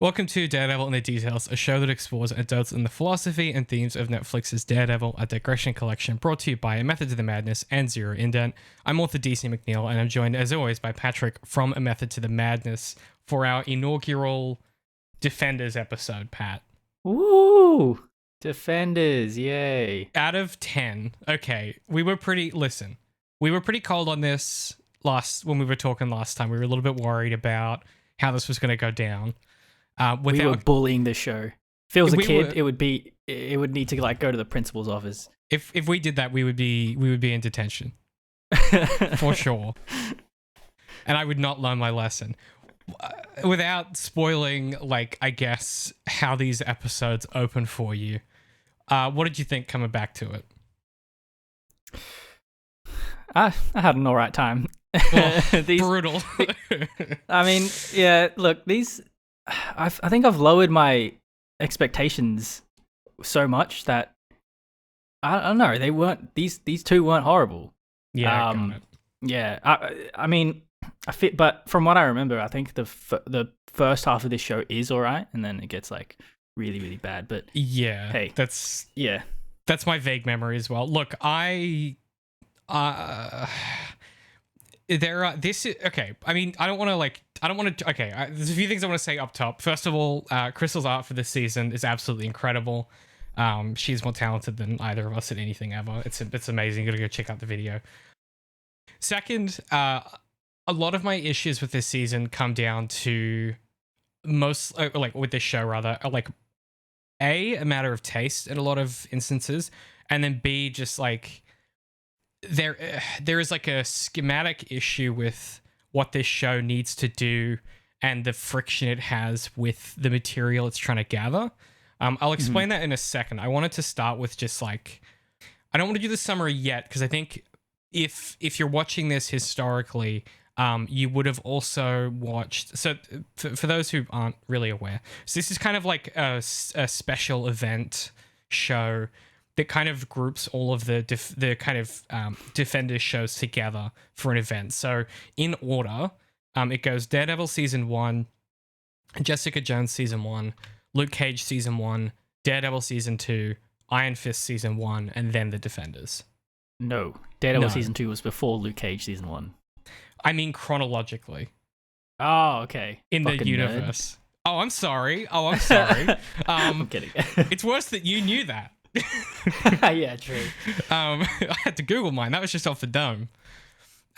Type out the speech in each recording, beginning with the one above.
Welcome to Daredevil in the Details, a show that explores and delves in the philosophy and themes of Netflix's Daredevil, a digression collection brought to you by A Method to the Madness and ZeroIndent. I'm author DC McNeil, and I'm joined as always by Patrick from A Method to the Madness for our inaugural Defenders episode, Pat. Woo! Defenders, yay. Out of 10, okay, we were pretty cold on this when we were talking last time. We were a little bit worried about how this was going to go down. We were bullying the show. If it was a kid, it would need to go to the principal's office. If we did that, we would be in detention. For sure. And I would not learn my lesson. Without spoiling, I guess, how these episodes open for you, what did you think coming back to it? I had an alright time. Well, brutal. I mean, yeah, look, I think I've lowered my expectations so much that I don't know, these two weren't horrible. Yeah, got it. Yeah, I mean, but from what I remember, I think the first half of this show is alright, and then it gets really, really bad. But yeah, hey, that's my vague memory as well. Look, okay. I mean, there's a few things I want to say up top. First of all, Crystal's art for this season is absolutely incredible. She's more talented than either of us at anything ever. It's amazing. You gotta go check out the video. Second, a lot of my issues with this season come down to with this show rather, a matter of taste in a lot of instances, and then B, just there is a schematic issue with what this show needs to do and the friction it has with the material it's trying to gather. I'll explain that in a second. I wanted to start with just I don't want to do the summary yet, because I think if you're watching this historically, you would have also watched. So for those who aren't really aware, so this is kind of like a special event show that kind of groups all of the Defenders shows together for an event. So in order, it goes Daredevil Season 1, Jessica Jones Season 1, Luke Cage Season 1, Daredevil Season 2, Iron Fist Season 1, and then the Defenders. No, Daredevil Season 2 was before Luke Cage Season 1. I mean chronologically. Oh, okay. In Fucking the universe. Nerd. I'm sorry. I'm kidding. It's worse that you knew that. Yeah, true. I had to Google mine. That was just off the dome.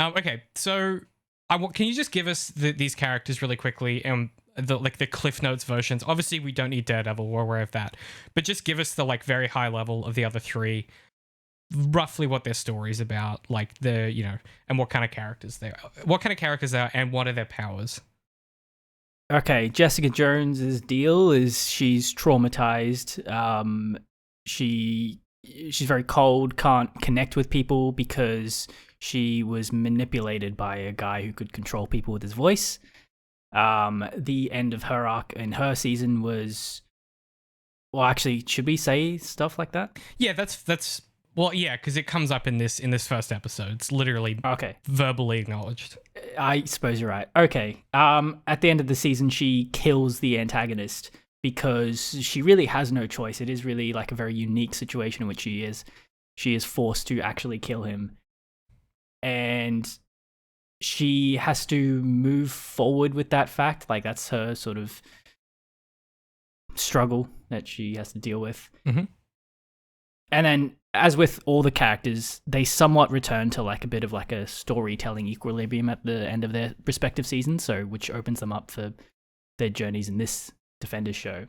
Okay, so can you just give us these characters really quickly and the Cliff Notes versions? Obviously, we don't need Daredevil. We're aware of that, but just give us the very high level of the other three, roughly what their story's about, and what kind of characters they are, and what are their powers. Okay, Jessica Jones's deal is she's traumatized. She's very cold, can't connect with people because she was manipulated by a guy who could control people with his voice. The end of her arc in her season was... Well, actually, should we say stuff like that? Yeah, that's well, yeah, because it comes up in this first episode. It's literally verbally acknowledged. I suppose you're right. Okay. At the end of the season, she kills the antagonist because she really has no choice. It is really a very unique situation in which she is forced to actually kill him. And she has to move forward with that fact. That's her sort of struggle that she has to deal with. Mm-hmm. And then, as with all the characters, they somewhat return to a bit of a storytelling equilibrium at the end of their respective seasons, which opens them up for their journeys in this Defenders show.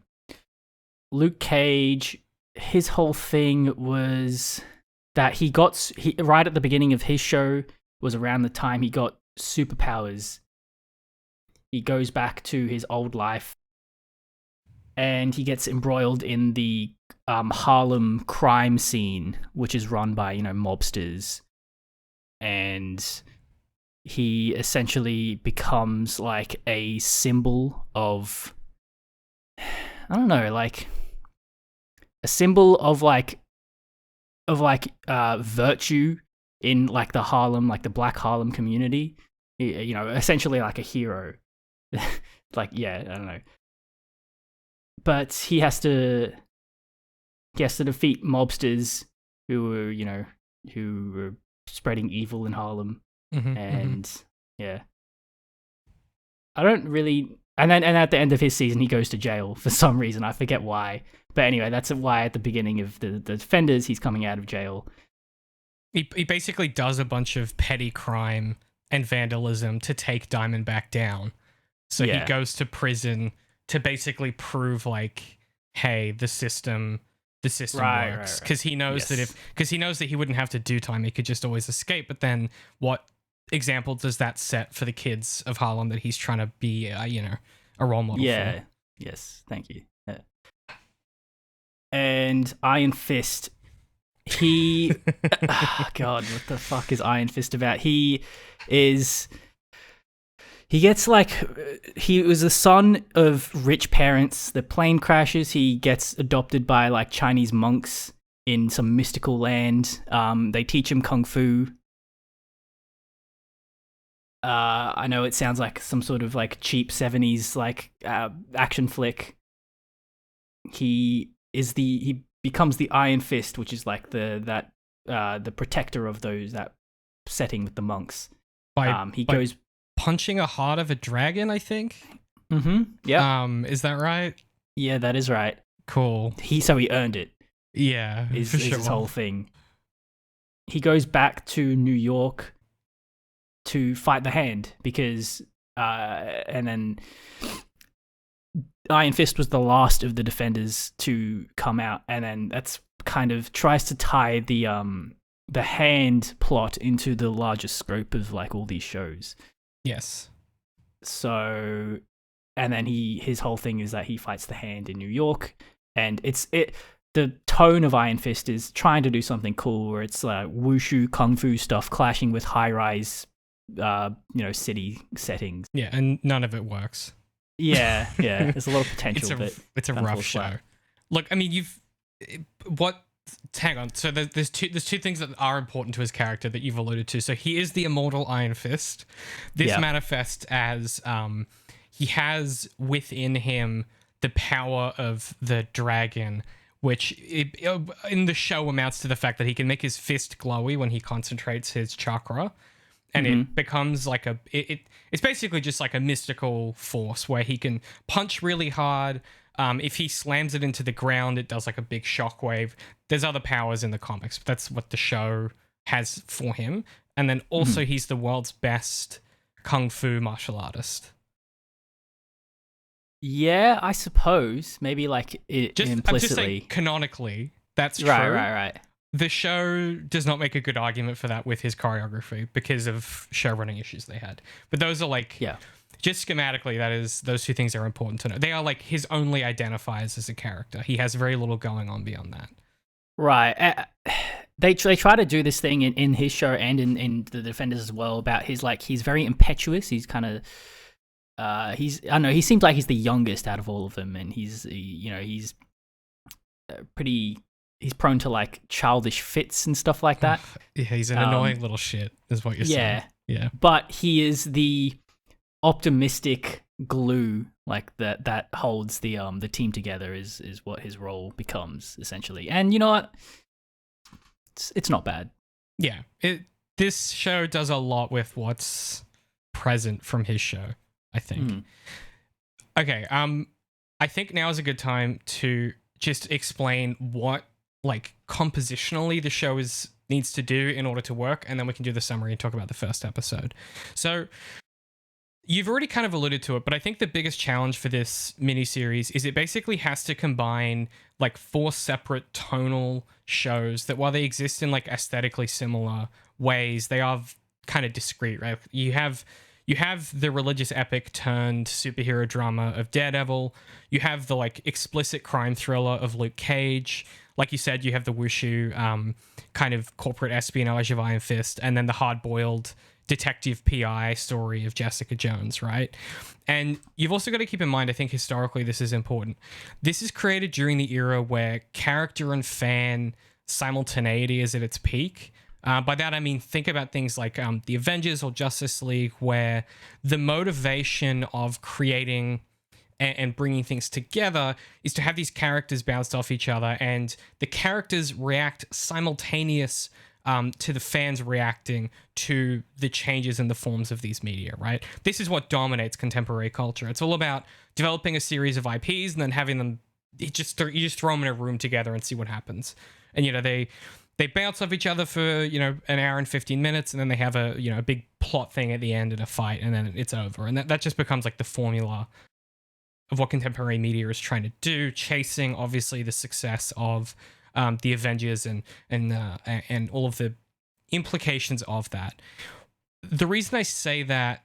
Luke Cage, his whole thing was that he right at the beginning of his show was around the time he got superpowers. He goes back to his old life and he gets embroiled in the Harlem crime scene, which is run by mobsters, and he essentially becomes a symbol of, I don't know, a symbol of virtue in the Harlem, the Black Harlem community. Essentially a hero. Yeah, I don't know. but he has to defeat mobsters who were spreading evil in Harlem. And yeah, I don't really. And then at the end of his season, he goes to jail for some reason. I forget why. But anyway, that's why at the beginning of the Defenders, he's coming out of jail. He basically does a bunch of petty crime and vandalism to take Diamondback down. So he goes to prison to basically prove like, hey, the system works. Because he knows that he wouldn't have to do time. He could just always escape. But then what example does that set for the kids of Harlem that he's trying to be, a role model for? Yes. Thank you. Yeah. And Iron Fist, he... God, what the fuck is Iron Fist about? He gets like... He was the son of rich parents. The plane crashes. He gets adopted by like Chinese monks in some mystical land. They teach him kung fu. I know it sounds like some sort of like cheap 70s like action flick. He becomes the Iron Fist, which is like the protector of that setting with the monks. He goes punching a heart of a dragon, I think. Yeah. Is that right? Yeah, that is right. Cool. He earned it. Yeah, is his whole thing. He goes back to New York to fight the Hand because and then Iron Fist was the last of the Defenders to come out, and then that's kind of tries to tie the Hand plot into the larger scope of like all these shows. Yes. So, and then his whole thing is that he fights the Hand in New York, and the tone of Iron Fist is trying to do something cool where it's like wushu kung fu stuff clashing with high-rise city settings. Yeah, and none of it works. Yeah. There's a lot of potential. It's a rough show. Look, I mean, hang on. So there's two things that are important to his character that you've alluded to. So he is the immortal Iron Fist. This manifests as he has within him the power of the dragon, which in the show amounts to the fact that he can make his fist glowy when he concentrates his chakra. And it becomes like it's basically just like a mystical force where he can punch really hard. If he slams it into the ground, it does like a big shockwave. There's other powers in the comics, but that's what the show has for him. And then also he's the world's best kung fu martial artist. Yeah, I suppose. Maybe like implicitly. I'm just saying canonically, that's true. Right. The show does not make a good argument for that with his choreography because of showrunning issues they had. But those are like, just schematically, those two things are important to know. They are like his only identifiers as a character. He has very little going on beyond that. Right. They try to do this thing in his show and in the Defenders as well about he's very impetuous. He's kind of, I don't know, he seems like he's the youngest out of all of them. And he's pretty... He's prone to like childish fits and stuff like that. Yeah, he's an annoying little shit, is what you're saying. Yeah. But he is the optimistic glue, like that holds the team together. Is what his role becomes essentially. And you know what? It's not bad. Yeah. This show does a lot with what's present from his show, I think. Okay. I think now is a good time to just explain what, like, compositionally the show needs to do in order to work, and then we can do the summary and talk about the first episode. So you've already kind of alluded to it, but I think the biggest challenge for this miniseries is it basically has to combine like 4 separate tonal shows that, while they exist in like aesthetically similar ways, they are kind of discrete, right? You have the religious epic turned superhero drama of DareDevil. You have the like explicit crime thriller of Luke Cage. Like you said, you have the wushu kind of corporate espionage of Iron Fist, and then the hard-boiled detective PI story of Jessica Jones, right? And you've also got to keep in mind, I think historically this is important. This is created during the era where character and fan simultaneity is at its peak. By that, I mean, think about things like the Avengers or Justice League, where the motivation of creating and bringing things together is to have these characters bounced off each other, and the characters react simultaneous to the fans reacting to the changes in the forms of these media, right? This is what dominates contemporary culture. It's all about developing a series of IPs and then having them, you just throw them in a room together and see what happens. And, they bounce off each other for, an hour and 15 minutes, and then they have a big plot thing at the end and a fight, and then it's over. And that just becomes like the formula of what contemporary media is trying to do, chasing, obviously, the success of the Avengers and all of the implications of that. The reason I say that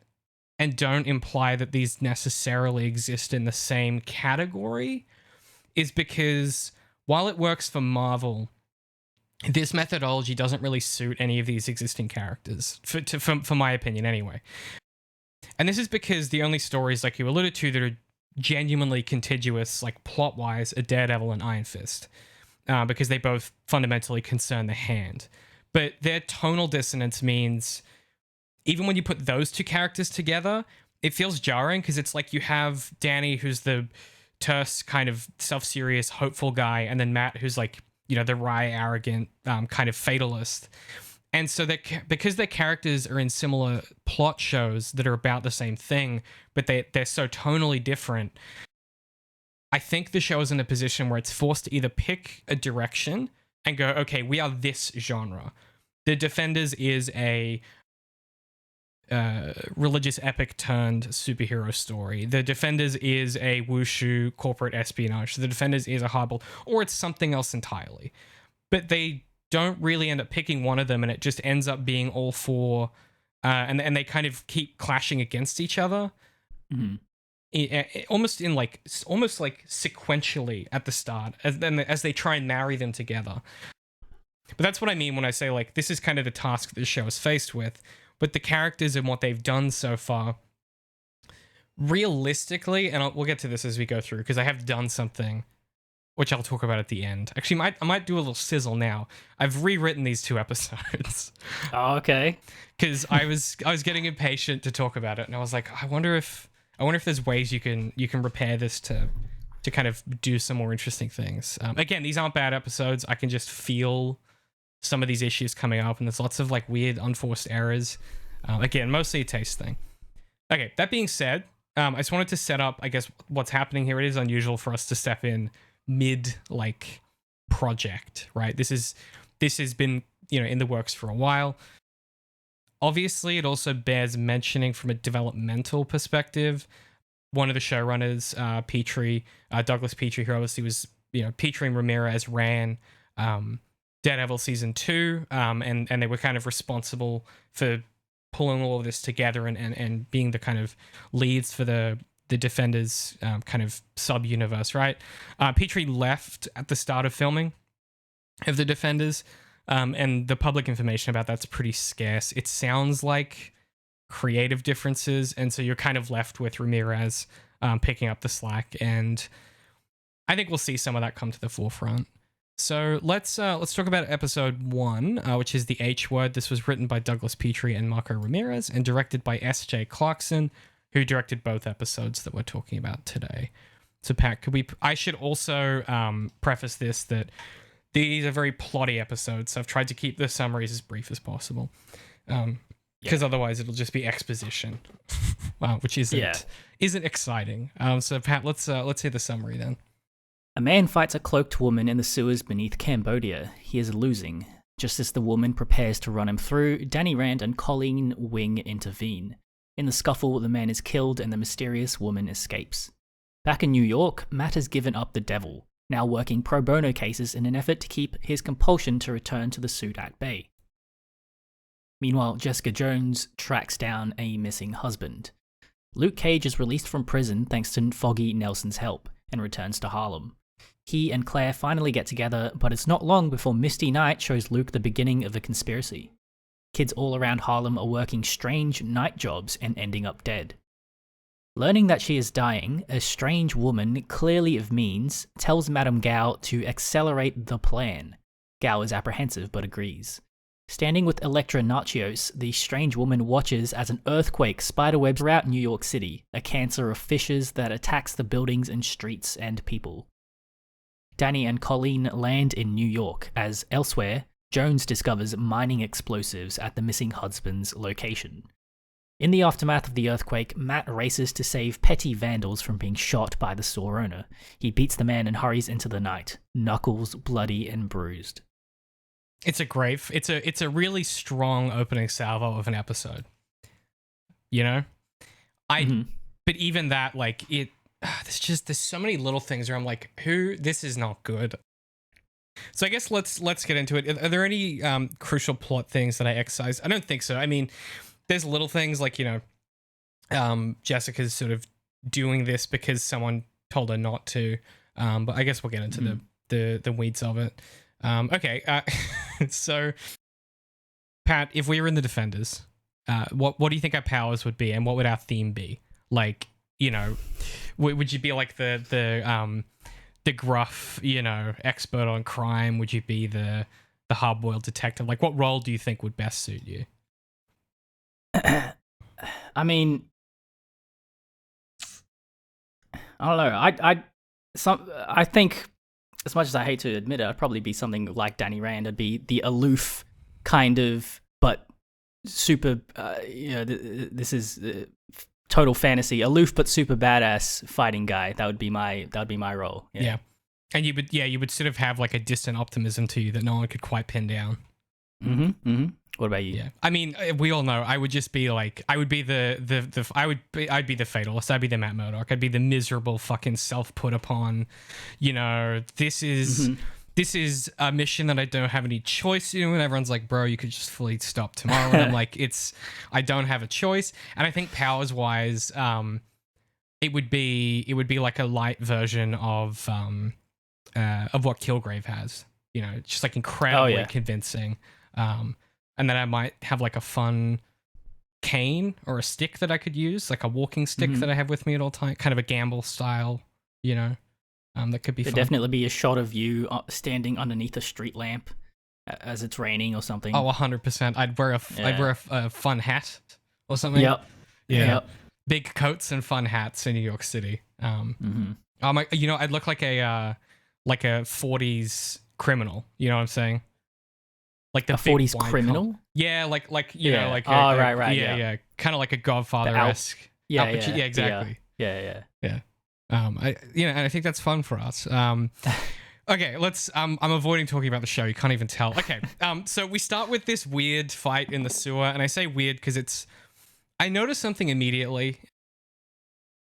and don't imply that these necessarily exist in the same category is because while it works for Marvel, this methodology doesn't really suit any of these existing characters, for my opinion anyway. And this is because the only stories, like you alluded to, that are genuinely contiguous, like plot-wise, are Daredevil and Iron Fist, because they both fundamentally concern the hand. But their tonal dissonance means even when you put those two characters together, it feels jarring because it's like you have Danny, who's the terse, kind of self-serious, hopeful guy, and then Matt, who's like, the wry, arrogant, kind of fatalist. And so because their characters are in similar plot shows that are about the same thing, but they're so tonally different, I think the show is in a position where it's forced to either pick a direction and go, okay, we are this genre. The Defenders is a religious epic turned superhero story. The Defenders is a wushu corporate espionage. The Defenders is a hardball, or it's something else entirely. But they don't really end up picking one of them, and it just ends up being all four, and they kind of keep clashing against each other. Mm-hmm. Almost sequentially at the start, as they try and marry them together. But that's what I mean when I say, like, this is kind of the task that the show is faced with. But the characters and what they've done so far, realistically, and we'll get to this as we go through, because I have done something, which I'll talk about at the end. Actually, I might do a little sizzle now. I've rewritten these 2 episodes. Oh, okay. Because I was getting impatient to talk about it, and I was like, I wonder if there's ways you can repair this to kind of do some more interesting things. Again, these aren't bad episodes. I can just feel some of these issues coming up, and there's lots of like weird unforced errors. Again, mostly a taste thing. Okay, that being said, I just wanted to set up, I guess, what's happening here. It is unusual for us to step in mid like project, right? This has been, in the works for a while. Obviously, it also bears mentioning from a developmental perspective. One of the showrunners, Douglas Petrie, who obviously was, Petrie and Ramirez ran Daredevil season 2, and they were kind of responsible for pulling all of this together and being the kind of leads for the Defenders kind of sub-universe, right? Petrie left at the start of filming of the Defenders, and the public information about that's pretty scarce. It sounds like creative differences, and so you're kind of left with Ramirez picking up the slack, and I think we'll see some of that come to the forefront. So let's talk about episode 1, which is The H Word. This was written by Douglas Petrie and Marco Ramirez and directed by S.J. Clarkson, who directed both episodes that we're talking about today. So Pat, I should also preface this that these are very plotty episodes, so I've tried to keep the summaries as brief as possible, because otherwise it'll just be exposition, which isn't exciting. So Pat, let's hear the summary then. A man fights a cloaked woman in the sewers beneath Cambodia. He is losing. Just as the woman prepares to run him through, Danny Rand and Colleen Wing intervene. In the scuffle, the man is killed and the mysterious woman escapes. Back in New York, Matt has given up the devil, now working pro bono cases in an effort to keep his compulsion to return to the suit at bay. Meanwhile, Jessica Jones tracks down a missing husband. Luke Cage is released from prison thanks to Foggy Nelson's help and returns to Harlem. He and Claire finally get together, but it's not long before Misty Knight shows Luke the beginning of the conspiracy. Kids all around Harlem are working strange night jobs and ending up dead. Learning that she is dying, a strange woman, clearly of means, tells Madame Gao to accelerate the plan. Gao is apprehensive but agrees. Standing with Electra Nachios, the strange woman watches as an earthquake spiderwebs throughout New York City, a cancer of fissures that attacks the buildings and streets and people. Danny and Colleen land in New York, as elsewhere, Jones discovers mining explosives at the missing husband's location. In the aftermath of the earthquake, Matt races to save petty vandals from being shot by the store owner. He beats the man and hurries into the night, knuckles bloody and bruised. It's a really strong opening salvo of an episode. You know? But even that, like, there's so many little things where I'm like, this is not good. So I guess let's get into it. Are there any crucial plot things that I excised? I don't think so. I mean, there's little things like, Jessica's sort of doing this because someone told her not to. But I guess we'll get into the weeds of it. Okay. So, Pat, if we were in the Defenders, what do you think our powers would be, and what would our theme be? Like, would you be like the gruff, expert on crime? Would you be the hard-boiled detective? Like, what role do you think would best suit you? I mean, I don't know. I think, as much as I hate to admit it, I'd probably be something like Danny Rand. I'd be the aloof kind of, but super. This is total fantasy. Aloof but super badass fighting guy. That would be my role. Yeah. And you would sort of have like a distant optimism to you that no one could quite pin down. What about you? Yeah. I mean, we all know I would just be like, I'd be the fatalist. I'd be the Matt Murdock. I'd be the miserable fucking self-put upon, this is a mission that I don't have any choice in. And everyone's like, bro, you could just fully stop tomorrow. And I'm like, I don't have a choice. And I think powers wise, it would be like a light version of what Kilgrave has, just like incredibly convincing. And then I might have like a fun cane or a stick that I could use, like a walking stick that I have with me at all times, kind of a gamble style, that could be fun. There'd definitely be a shot of you standing underneath a street lamp as it's raining or something. Oh, 100%. I'd wear a fun hat or something. Yep. Yeah. Yep. Big coats and fun hats in New York City. I'd look like a 40s criminal. You know what I'm saying? Like the a 40s criminal? Yeah, right. Yeah. Kind of like a Godfather-esque. Yeah, exactly. Yeah. And I think that's fun for us. Okay, let's. I'm avoiding talking about the show. You can't even tell. Okay. So we start with this weird fight in the sewer, and I say weird because I noticed something immediately.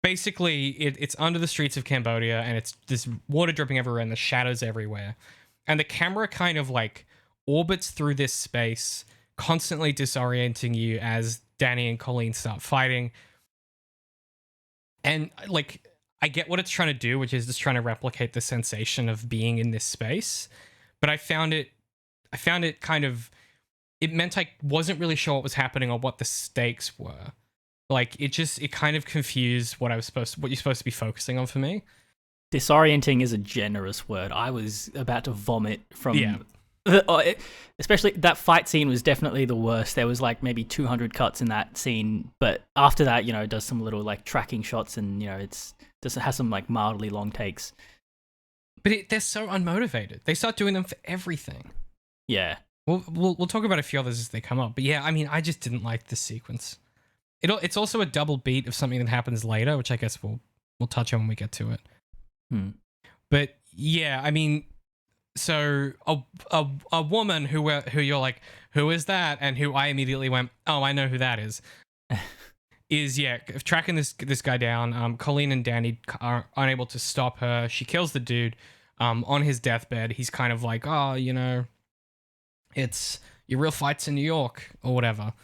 Basically, it's under the streets of Cambodia, and it's this water dripping everywhere, and the shadows everywhere, and the camera kind of like orbits through this space, constantly disorienting you as Danny and Colleen start fighting. And like, I get what it's trying to do, which is just trying to replicate the sensation of being in this space. But I found it kind of, it meant I wasn't really sure what was happening or what the stakes were. Like, it kind of confused what you're supposed to be focusing on for me. Disorienting is a generous word. I was about to vomit from... Yeah. Especially that fight scene was definitely the worst. There was like maybe 200 cuts in that scene, but after that, it does some little like tracking shots, and it has some like mildly long takes. But they're so unmotivated. They start doing them for everything. Yeah. We'll talk about a few others as they come up. But yeah, I mean, I just didn't like this sequence. It's also a double beat of something that happens later, which I guess we'll touch on when we get to it. But yeah, I mean, so a woman who you're like, who is that? And who I immediately went, oh, I know who that is. Is tracking this guy down. Colleen and Danny are unable to stop her. She kills the dude on his deathbed. He's kind of like, oh, it's your real fight's in New York or whatever,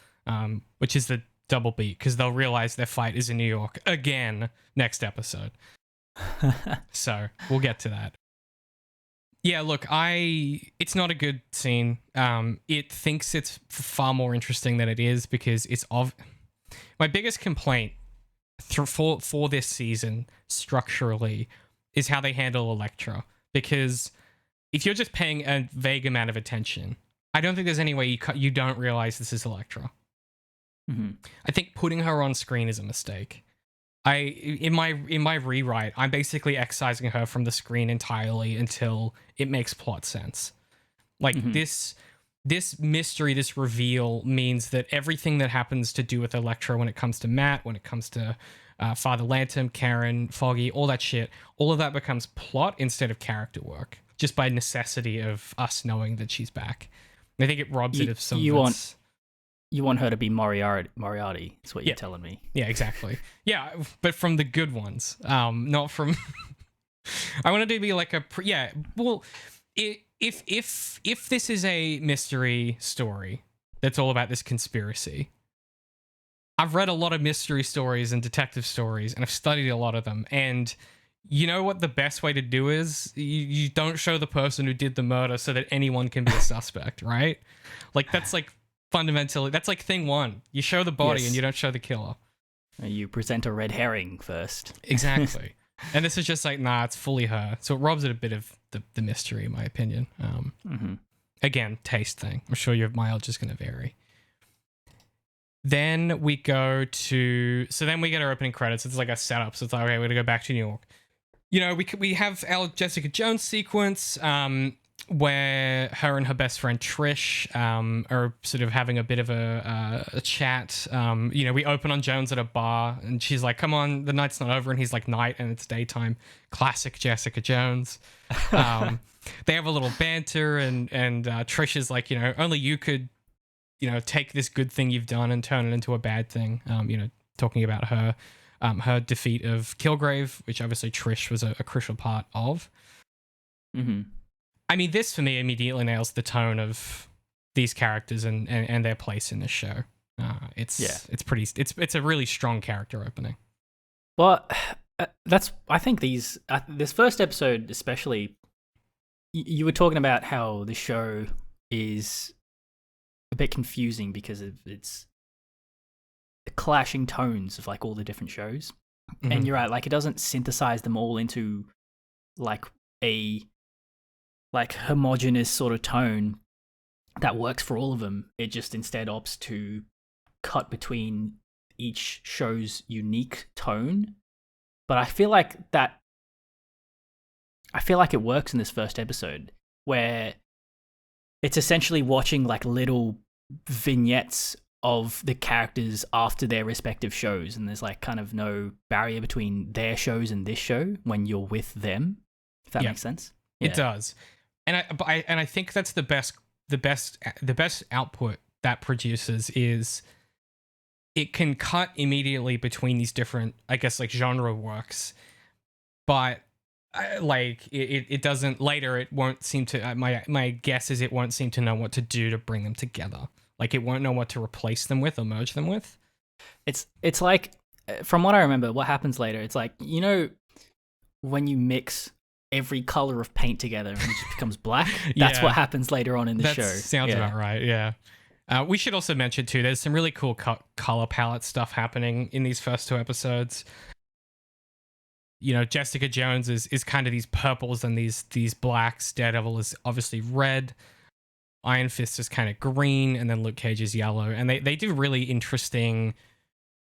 which is the double beat because they'll realize their fight is in New York again next episode. So we'll get to that. Yeah, look, it's not a good scene. It thinks it's far more interesting than it is because my biggest complaint for this season structurally is how they handle Elektra. Because if you're just paying a vague amount of attention, I don't think there's any way you don't realize this is Elektra. Mm-hmm. I think putting her on screen is a mistake. In my rewrite, I'm basically excising her from the screen entirely until it makes plot sense. Like this mystery, this reveal means that everything that happens to do with Elektra when it comes to Matt, when it comes to Father Lantom, Karen, Foggy, all that shit, all of that becomes plot instead of character work, just by necessity of us knowing that she's back. I think it robs it of some of its... You want her to be Moriarty, is what you're telling me. Yeah, exactly. Yeah, but from the good ones, not from... I want it to be like a... well, if this is a mystery story that's all about this conspiracy, I've read a lot of mystery stories and detective stories, and I've studied a lot of them, and you know what the best way to do is? You don't show the person who did the murder so that anyone can be a suspect, right? Like, that's like fundamentally, that's like thing one. You show the body and you don't show the killer. You present a red herring first. Exactly. And this is just like, nah, it's fully her. So it robs it a bit of the mystery, in my opinion. Again, taste thing. I'm sure your mileage is going to vary. Then we go to... So then we get our opening credits. It's like a setup. So it's like, okay, we're going to go back to New York. You know, we have our Jessica Jones sequence where her and her best friend Trish are sort of having a bit of a chat. You know, we open on Jones at a bar and she's like, come on, the night's not over. And he's like, night, and it's daytime. Classic Jessica Jones. They have a little banter and Trish is like, you know, only you could, you know, take this good thing you've done and turn it into a bad thing. You know, talking about her defeat of Kilgrave, which obviously Trish was a crucial part of. I mean, this for me immediately nails the tone of these characters and their place in this show. It's a really strong character opening. Well, I think this first episode especially, you were talking about how the show is a bit confusing because of its the clashing tones of like all the different shows. And you're right, like it doesn't synthesize them all into like a homogenous sort of tone that works for all of them. It just instead opts to cut between each show's unique tone. But I feel like it works in this first episode where it's essentially watching like little vignettes of the characters after their respective shows, and there's like kind of no barrier between their shows and this show when you're with them, if that makes sense. It does. And I think that's the best output that produces is it can cut immediately between these different, I guess, like genre works, but like it doesn't later. It won't seem to. My guess is it won't seem to know what to do to bring them together. Like it won't know what to replace them with or merge them with. It's like, from what I remember, what happens later. It's like, you know, when you mix every color of paint together and it just becomes black. That's what happens later on in the show. Sounds about right. Yeah. We should also mention too, there's some really cool color palette stuff happening in these first two episodes. You know, Jessica Jones is kind of these purples and these blacks. Daredevil is obviously red. Iron Fist is kind of green, and then Luke Cage is yellow. And they do really interesting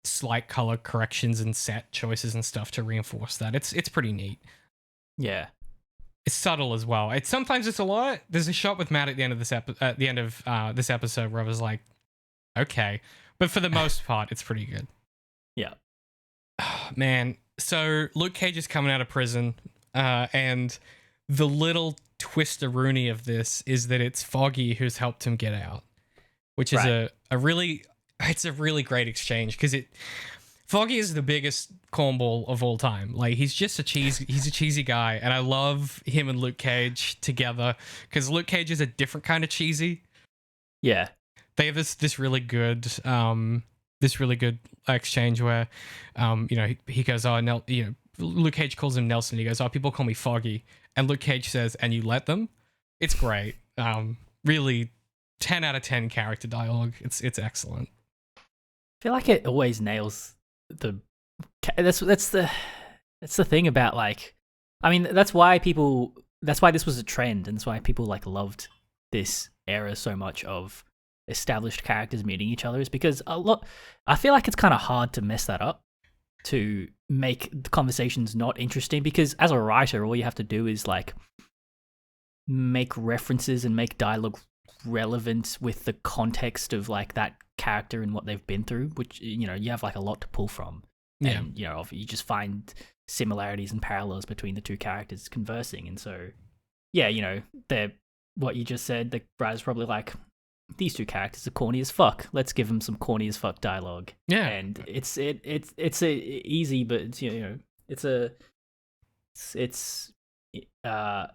slight color corrections and set choices and stuff to reinforce that. It's pretty neat. Yeah. It's subtle as well. Sometimes it's a lot. There's a shot with Matt at the end of this episode where I was like, okay. But for the most part, it's pretty good. Yeah. Man. So Luke Cage is coming out of prison, and the little twister-rooney of this is that it's Foggy who's helped him get out, which is a really great exchange because Foggy is the biggest cornball of all time. Like he's a cheesy guy, and I love him and Luke Cage together because Luke Cage is a different kind of cheesy. Yeah, they have this really good exchange where you know he goes, oh, you know, Luke Cage calls him Nelson. He goes, oh, people call me Foggy. And Luke Cage says, and you let them? It's great. Really 10 out of 10 character dialogue. It's excellent. I feel like it always nails that's the thing about, like, I mean, that's why this was a trend, and that's why people like loved this era so much of established characters meeting each other is because I feel like it's kind of hard to mess that up, to make the conversations not interesting, because as a writer, all you have to do is like make references and make dialogue relevant with the context of like that character and what they've been through, which, you know, you have like a lot to pull from. Yeah. And, you know, you just find similarities and parallels between the two characters conversing. And so, yeah, you know, what you just said, the writer's probably like, these two characters are corny as fuck. Let's give them some corny as fuck dialogue. Yeah. And it's a easy, but it's, you know, it's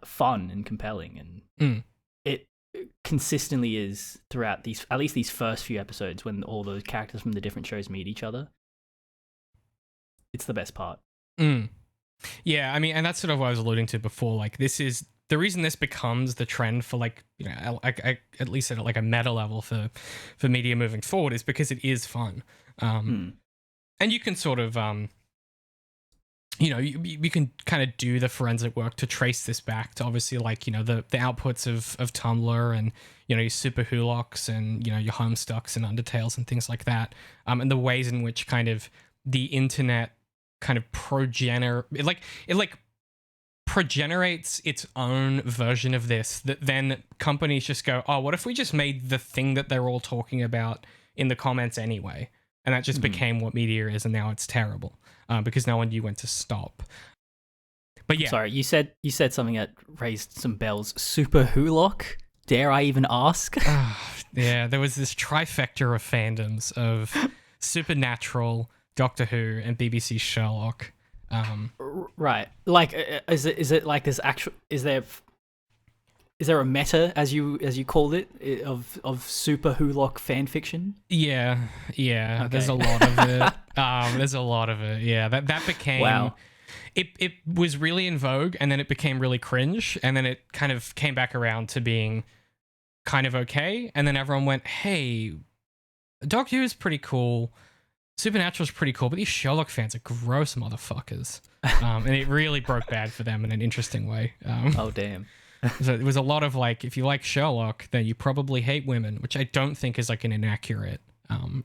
fun and compelling, and it consistently is throughout at least these first few episodes, when all those characters from the different shows meet each other. It's the best part. Yeah, I mean, and that's sort of what I was alluding to before. Like, this is the reason this becomes the trend for, like, you know, at least at like a meta level for media moving forward, is because it is fun. And you can sort of you know, you can kind of do the forensic work to trace this back to, obviously, like, you know, the outputs of Tumblr, and, you know, your SuperWhoLocks, and, you know, your Homestucks and Undertales and things like that, and the ways in which kind of the internet kind of progenerates its own version of this, that then companies just go, oh, what if we just made the thing that they're all talking about in the comments anyway? And that just became what media is, and now it's terrible, because no one knew when to stop. But yeah. Sorry, you said something that raised some bells. SuperWhoLock? Dare I even ask? Yeah, there was this trifecta of fandoms of Supernatural, Doctor Who, and BBC Sherlock. Right. Like, is it like this actual? Is there a meta, as you called it, of SuperWhoLock fan fiction? Yeah. Okay. There's a lot of it. Yeah, that became. Wow. It was really in vogue, and then it became really cringe, and then it kind of came back around to being kind of okay, and then everyone went, "Hey, Doctor Who is pretty cool. Supernatural's pretty cool, but these Sherlock fans are gross motherfuckers." And it really broke bad for them in an interesting way. Oh, damn. So it was a lot of like, if you like Sherlock, then you probably hate women, which I don't think is like an inaccurate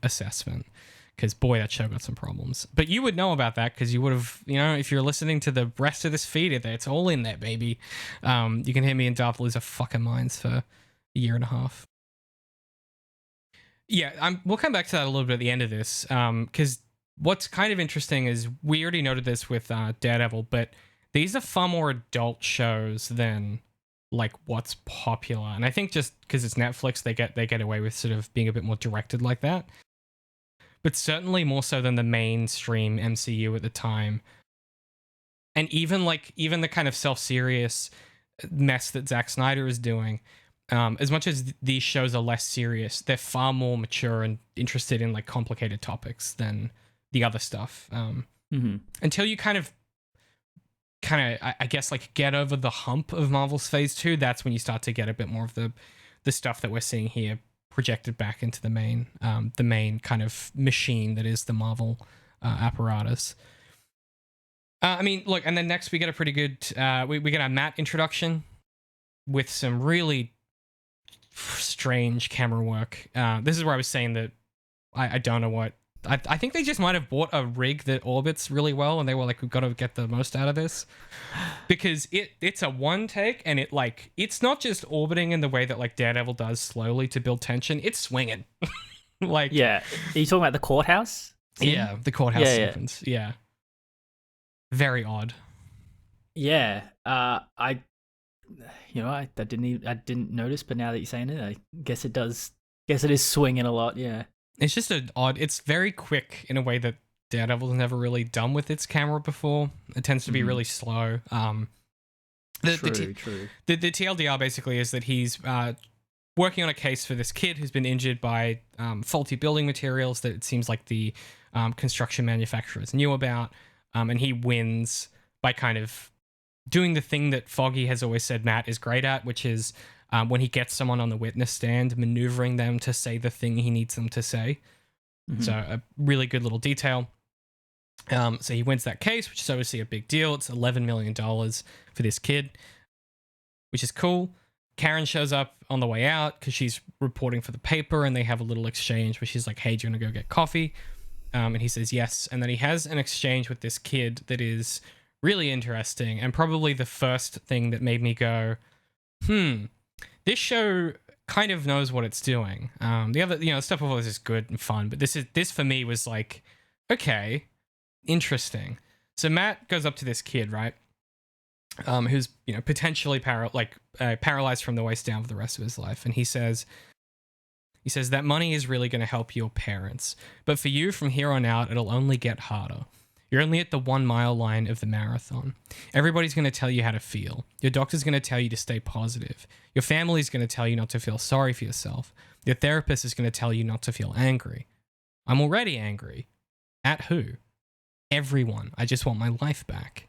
assessment, because boy, that show got some problems. But you would know about that, because you would have, you know, if you're listening to the rest of this feed, it's all in there, baby. You can hear me and Darth lose our fucking minds for a year and a half. Yeah, we'll come back to that a little bit at the end of this, because what's kind of interesting is we already noted this with Daredevil, but these are far more adult shows than like what's popular, and I think just because it's Netflix, they get away with sort of being a bit more directed like that. But certainly more so than the mainstream MCU at the time, and even the kind of self-serious mess that Zack Snyder is doing. As much as these shows are less serious, they're far more mature and interested in like complicated topics than the other stuff. Until you kind of, I guess, like get over the hump of Marvel's Phase 2, that's when you start to get a bit more of the stuff that we're seeing here projected back into the main kind of machine that is the Marvel apparatus. I mean, look, and then next we get a pretty good, we get a Matt introduction with some really strange camera work. This is where I was saying that I don't know what. I think they just might have bought a rig that orbits really well, and they were like, we've got to get the most out of this, because it's a one take, and it's not just orbiting in the way that like Daredevil does slowly to build tension. It's swinging. Like, yeah, are you talking about the courthouse scene? Yeah, the courthouse sequence. Yeah, very odd. Yeah, I didn't notice, but now that you're saying it, I guess it does. Guess it is swinging a lot. Yeah. It's just it's very quick in a way that Daredevil's never really done with its camera before. It tends to be really slow. True. The TLDR basically is that he's working on a case for this kid who's been injured by faulty building materials that it seems like the construction manufacturers knew about. And he wins by kind of doing the thing that Foggy has always said Matt is great at, which is when he gets someone on the witness stand, maneuvering them to say the thing he needs them to say. So a really good little detail. So he wins that case, which is obviously a big deal. It's $11 million for this kid, which is cool. Karen shows up on the way out because she's reporting for the paper, and they have a little exchange where she's like, hey, do you want to go get coffee? And he says yes. And then he has an exchange with this kid that is really interesting, and probably the first thing that made me go, this show kind of knows what it's doing. The other, stuff before this is good and fun, but this for me was like, okay, interesting. So Matt goes up to this kid, right? Who's potentially paralyzed from the waist down for the rest of his life, and he says that money is really going to help your parents, but for you from here on out, it'll only get harder. You're only at the 1 mile line of the marathon. Everybody's going to tell you how to feel. Your doctor's going to tell you to stay positive. Your family's going to tell you not to feel sorry for yourself. Your therapist is going to tell you not to feel angry. I'm already angry. At who? Everyone. I just want my life back.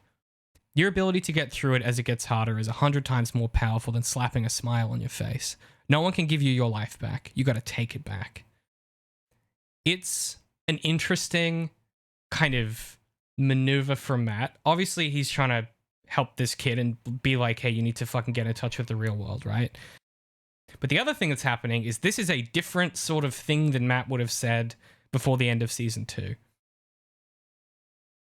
Your ability to get through it as it gets harder is 100 times more powerful than slapping a smile on your face. No one can give you your life back. You got to take it back. It's an interesting kind of maneuver from Matt. Obviously, he's trying to help this kid and be like, hey, you need to fucking get in touch with the real world, right? But the other thing that's happening is this is a different sort of thing than Matt would have said before the end of season 2.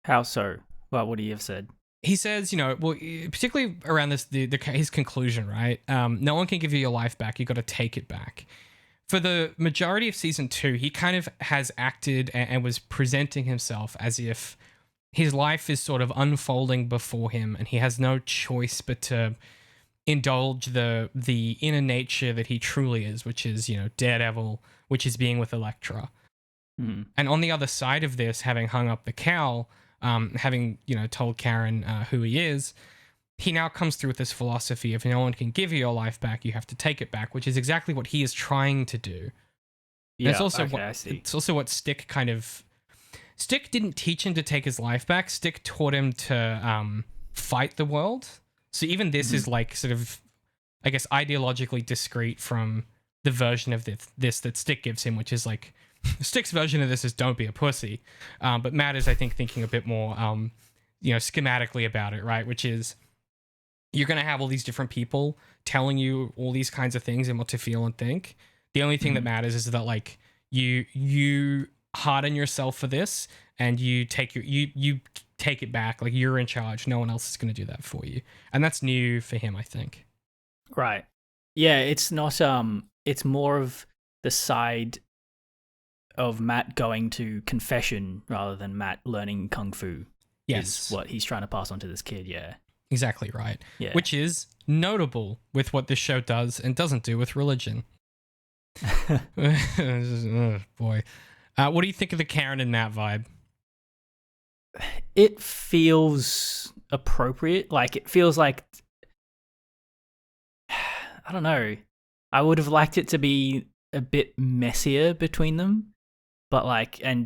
How so? What would he have said? He says, particularly around this, his conclusion, right? No one can give you your life back. You got to take it back. For the majority of season 2, he kind of has acted and was presenting himself as if his life is sort of unfolding before him, and he has no choice but to indulge the inner nature that he truly is, which is, Daredevil, which is being with Elektra. Mm. And on the other side of this, having hung up the cowl, having, told Karen who he is, he now comes through with this philosophy of no one can give you your life back, you have to take it back, which is exactly what he is trying to do. Yeah, it's also it's also what Stick didn't teach him to take his life back. Stick taught him to fight the world. So even this is like sort of, I guess, ideologically discrete from the version of this that Stick gives him, which is like, Stick's version of this is don't be a pussy. But Matt is, I think, thinking a bit more, schematically about it, right? Which is, you're going to have all these different people telling you all these kinds of things and what to feel and think. The only thing that matters is that, like, you harden yourself for this, and you take it back. Like, you're in charge. No one else is going to do that for you. And that's new for him, I think. Right. Yeah, it's not, it's more of the side of Matt going to confession rather than Matt learning kung fu. Yes. Is what he's trying to pass on to this kid, yeah. Exactly right. Yeah. Which is notable with what this show does and doesn't do with religion. Oh, boy. What do you think of the Karen and Matt vibe? It feels appropriate. Like, it feels like, I don't know. I would have liked it to be a bit messier between them. But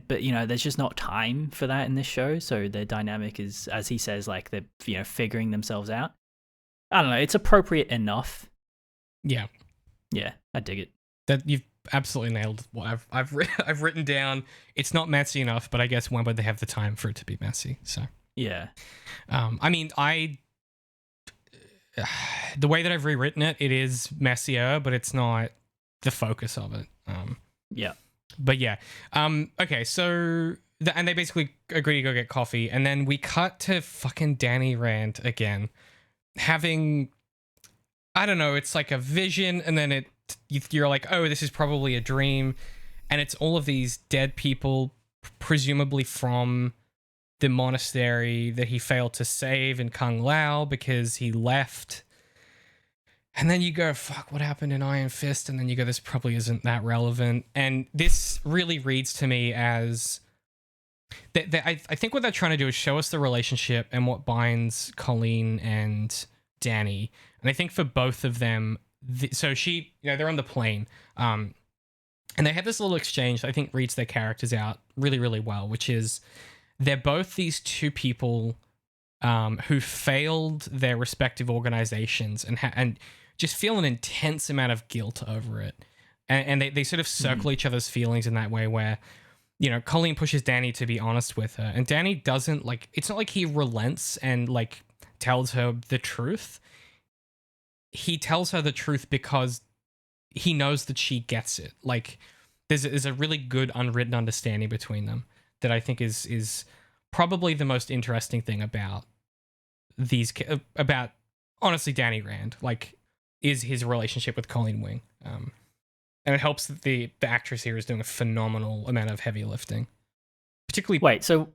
there's just not time for that in this show. So their dynamic is, as he says, like they're, figuring themselves out. I don't know. It's appropriate enough. Yeah. Yeah, I dig it. That you've absolutely nailed what I've written down. It's not messy enough, but I guess when would they have the time for it to be messy? So yeah. I mean, the way that I've rewritten it, it is messier, but it's not the focus of it. Yeah. But yeah. Okay, so and they basically agree to go get coffee, and then we cut to fucking Danny Rand again, having, I don't know, it's like a vision, and then you're like, oh, this is probably a dream, and it's all of these dead people, presumably from the monastery that he failed to save in Kung Lao because he left. And then you go, fuck, what happened in Iron Fist? And then you go, this probably isn't that relevant. And this really reads to me as... I think what they're trying to do is show us the relationship and what binds Colleen and Danny. And I think for both of them... they're on the plane. And they have this little exchange that I think reads their characters out really, really well, which is they're both these two people who failed their respective organizations and just feel an intense amount of guilt over it. And they sort of circle each other's feelings in that way where, Colleen pushes Danny to be honest with her. And Danny doesn't, it's not like he relents and, tells her the truth. he tells her the truth because he knows that she gets it. Like, there's a really good unwritten understanding between them that I think is probably the most interesting thing about honestly Danny Rand, like, is his relationship with Colleen Wing. And it helps that the actress here is doing a phenomenal amount of heavy lifting. Particularly... Wait, so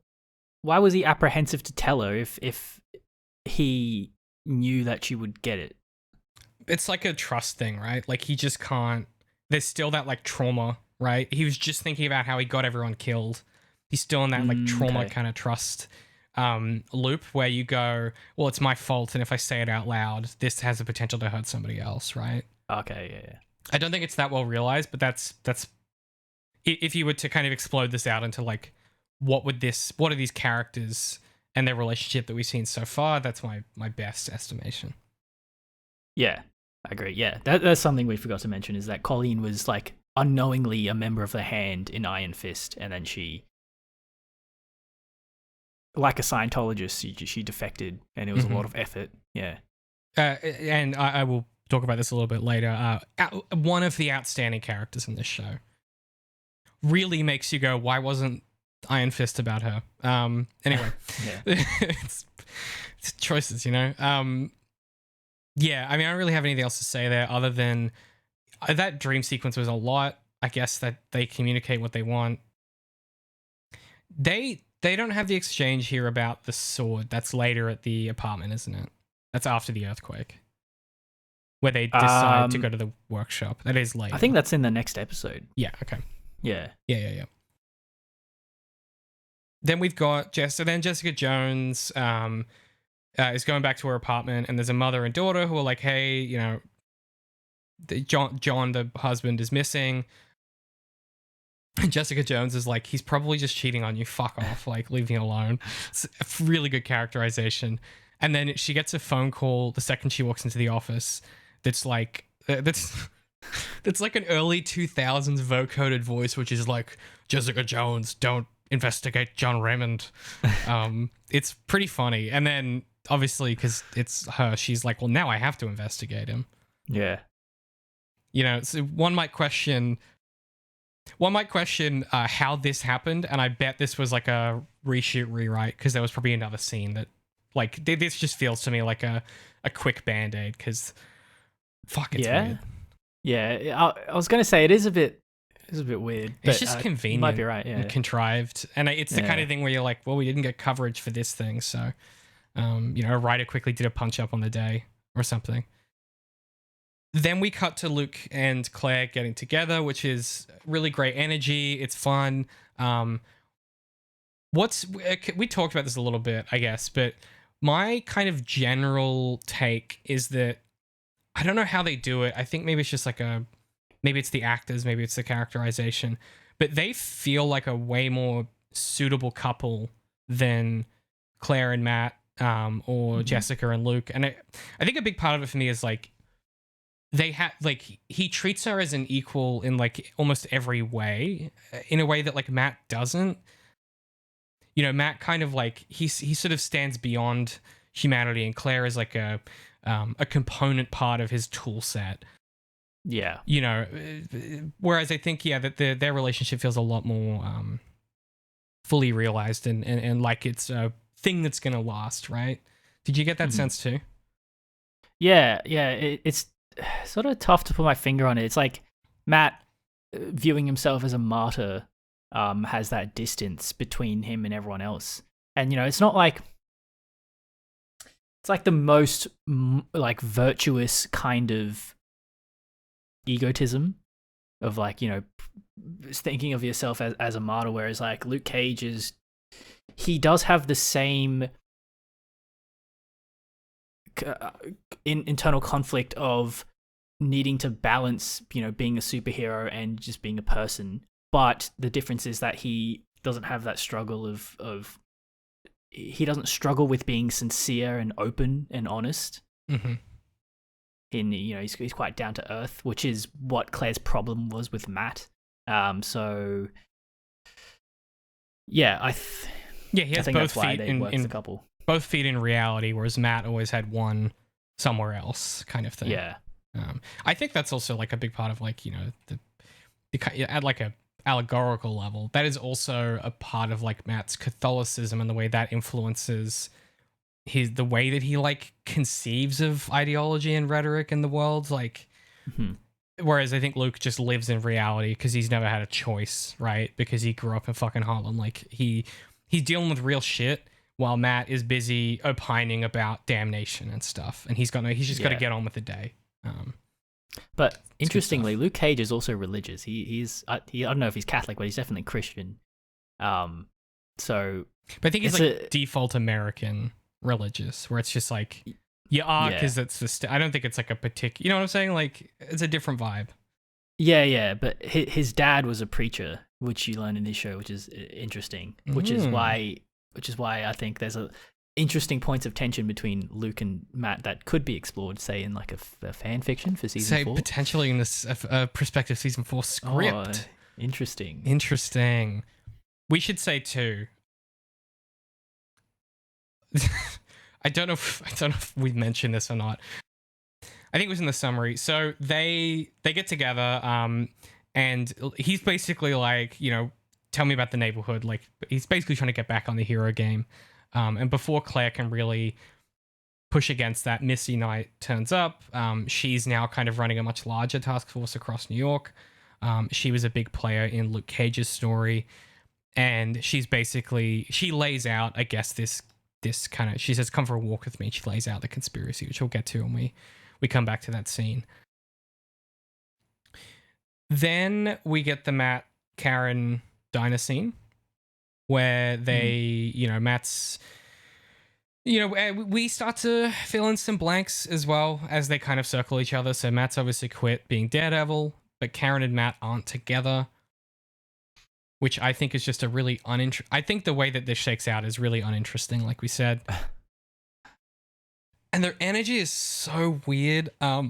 why was he apprehensive to tell her if he knew that she would get it? It's like a trust thing, right? Like, he just can't... There's still that, like, trauma, right? He was just thinking about how he got everyone killed. He's still in that, like, trauma kind of trust loop where you go, well, it's my fault, and if I say it out loud, this has the potential to hurt somebody else, right? Okay, yeah. I don't think it's that well realized, but that's if you were to kind of explode this out into, like, what are these characters and their relationship that we've seen so far, that's my best estimation. Yeah, I agree. Yeah, that's something we forgot to mention, is that Colleen was, like, unknowingly a member of the Hand in Iron Fist, and then she, like a Scientologist, she defected, and it was a lot of effort. Yeah. And I will talk about this a little bit later. One of the outstanding characters in this show really makes you go, why wasn't Iron Fist about her? Anyway, it's choices, you know? Yeah, I mean, I don't really have anything else to say there other than that dream sequence was a lot. I guess that they communicate what they want. They don't have the exchange here about the sword. That's later at the apartment, isn't it? That's after the earthquake, where they decide to go to the workshop. That is later. I think that's in the next episode. Yeah, okay. Yeah. Then we've got Jessica Jones is going back to her apartment, and there's a mother and daughter who are like, hey, you know, John, the husband, is missing. And Jessica Jones is like, he's probably just cheating on you. Fuck off. Like, leave me alone. It's a really good characterization. And then she gets a phone call the second she walks into the office that's like, that's like an early 2000s vocoded voice, which is like, Jessica Jones, don't investigate John Raymond. It's pretty funny. And then, obviously, because it's her, she's like, well, now I have to investigate him. Yeah. You know, so one might question how this happened, and I bet this was like a reshoot, rewrite, because there was probably another scene that, like, this just feels to me like a quick band-aid, because fuck, it's weird. Yeah, I was going to say, it is a bit weird. It's just convenient. You might be right, yeah. And contrived. And it's the kind of thing where you're like, well, we didn't get coverage for this thing, so, you know, a writer quickly did a punch-up on the day or something. Then we cut to Luke and Claire getting together, which is really great energy. It's fun. We talked about this a little bit, I guess, but my kind of general take is that I don't know how they do it. I think maybe it's just like maybe it's the actors, maybe it's the characterization, but they feel like a way more suitable couple than Claire and Matt, or Jessica and Luke. And I think a big part of it for me is like, he treats her as an equal in like almost every way, in a way that like Matt doesn't. You know, Matt kind of like, he sort of stands beyond humanity, and Claire is like a component part of his tool set. Yeah. You know, whereas I think, that their relationship feels a lot more fully realized and like it's a thing that's going to last, right? Did you get that sense too? Yeah. It's sort of tough to put my finger on it. It's like Matt, viewing himself as a martyr, has that distance between him and everyone else. And, you know, it's not like, it's like the most like virtuous kind of egotism of like, you know, thinking of yourself as a martyr, whereas like Luke Cage he does have the same internal conflict of needing to balance, you know, being a superhero and just being a person. But the difference is that he doesn't have that struggle of he doesn't struggle with being sincere and open and honest. Mm-hmm. You know, he's quite down to earth, which is what Claire's problem was with Matt. So yeah, he has both feet in the couple. Both feet in reality, whereas Matt always had one somewhere else kind of thing. Yeah. I think that's also like a big part of like, you know, at like a allegorical level, that is also a part of like Matt's Catholicism and the way that influences the way that he like conceives of ideology and rhetoric in the world. Like, whereas I think Luke just lives in reality because he's never had a choice, right? Because he grew up in fucking Harlem. Like he's dealing with real shit while Matt is busy opining about damnation and stuff. And he's just got to get on with the day. But interestingly, Luke Cage is also religious. He's I don't know if he's Catholic, but he's definitely Christian. But I think he's like default American religious, where it's just like you are because it's the. I don't think it's like a particular. You know what I'm saying? Like it's a different vibe. Yeah. But his dad was a preacher, which you learn in this show, which is interesting. Which is why I think there's interesting points of tension between Luke and Matt that could be explored, say, in like a fan fiction for season 4. Potentially in this prospective season 4 script. Oh, interesting. We should say too. I don't know if we mentioned this or not. I think it was in the summary. So they get together, and he's basically like, you know, tell me about the neighborhood. Like he's basically trying to get back on the hero game. And before Claire can really push against that, Missy Knight turns up. She's now kind of running a much larger task force across New York. She was a big player in Luke Cage's story. And she lays out, I guess, this kind of, she says, come for a walk with me. She lays out the conspiracy, which we'll get to when we come back to that scene. Then we get the Matt, Karen, Dinah scene, where they, you know, Matt's, you know, we start to fill in some blanks as well as they kind of circle each other. So Matt's obviously quit being Daredevil, but Karen and Matt aren't together, which I think is just a really I think the way that this shakes out is really uninteresting, like we said. And their energy is so weird. I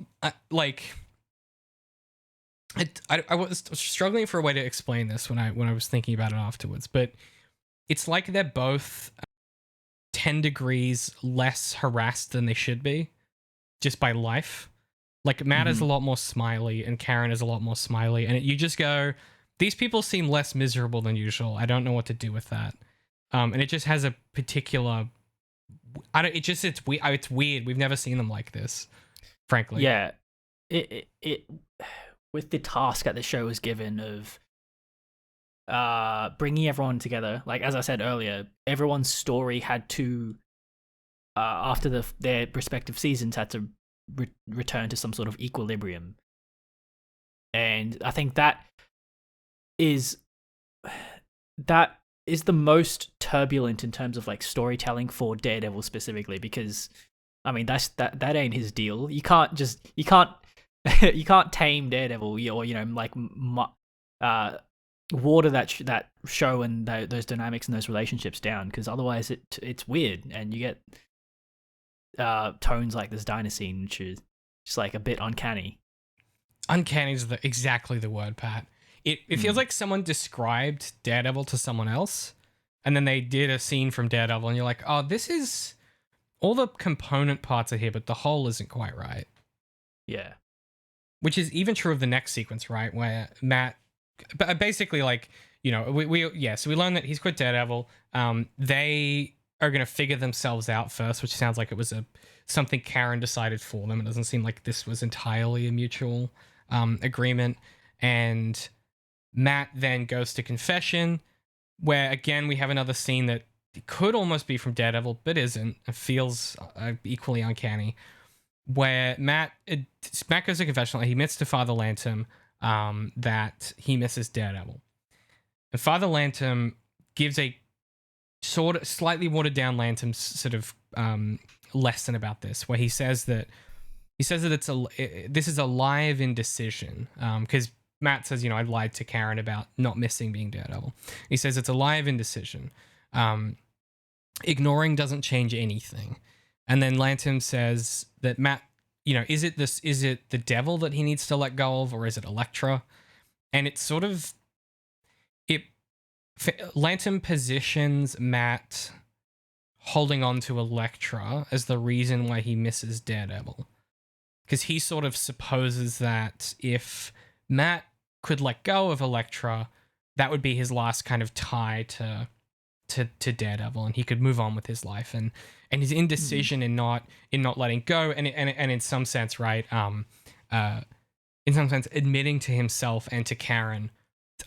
was struggling for a way to explain this when I was thinking about it afterwards, but it's like they're both 10 degrees less harassed than they should be just by life. Like Matt is a lot more smiley and Karen is a lot more smiley. And you just go, these people seem less miserable than usual. I don't know what to do with that. And it just has a particular, it's weird. We've never seen them like this, frankly. Yeah. It with the task that the show was given of bringing everyone together, like as I said earlier, everyone's story had to after their respective seasons had to return to some sort of equilibrium, and I think that is the most turbulent in terms of like storytelling for Daredevil specifically, because I mean that ain't his deal. You can't you can't tame Daredevil, or you know, like water that show and those dynamics and those relationships down, because otherwise it's weird and you get tones like this Dinah scene, which is just like a bit uncanny. Uncanny is exactly the word, Pat. It feels like someone described Daredevil to someone else, and then they did a scene from Daredevil, and you're like, oh, this is all the component parts are here, but the whole isn't quite right. Yeah. Which is even true of the next sequence, right? Where Matt, basically, like, you know, so we learn that he's quit Daredevil. They are going to figure themselves out first, which sounds like it was something Karen decided for them. It doesn't seem like this was entirely a mutual agreement. And Matt then goes to confession, where again we have another scene that could almost be from Daredevil, but isn't. It feels equally uncanny. Where Matt goes to confessional, he admits to Father Lantom that he misses Daredevil. And Father Lantom gives a sort of slightly watered down Lantom's sort of lesson about this, where he says that this is a lie of indecision, because Matt says, you know, I lied to Karen about not missing being Daredevil. He says it's a lie of indecision. Ignoring doesn't change anything. And then Lantom says that Matt, you know, is it the devil that he needs to let go of, or is it Elektra? And it's sort of Lantom positions Matt holding on to Elektra as the reason why he misses Daredevil. Because he sort of supposes that if Matt could let go of Elektra, that would be his last kind of tie to Daredevil, and he could move on with his life. And his indecision in not letting go, and in some sense, right, in some sense, admitting to himself and to Karen,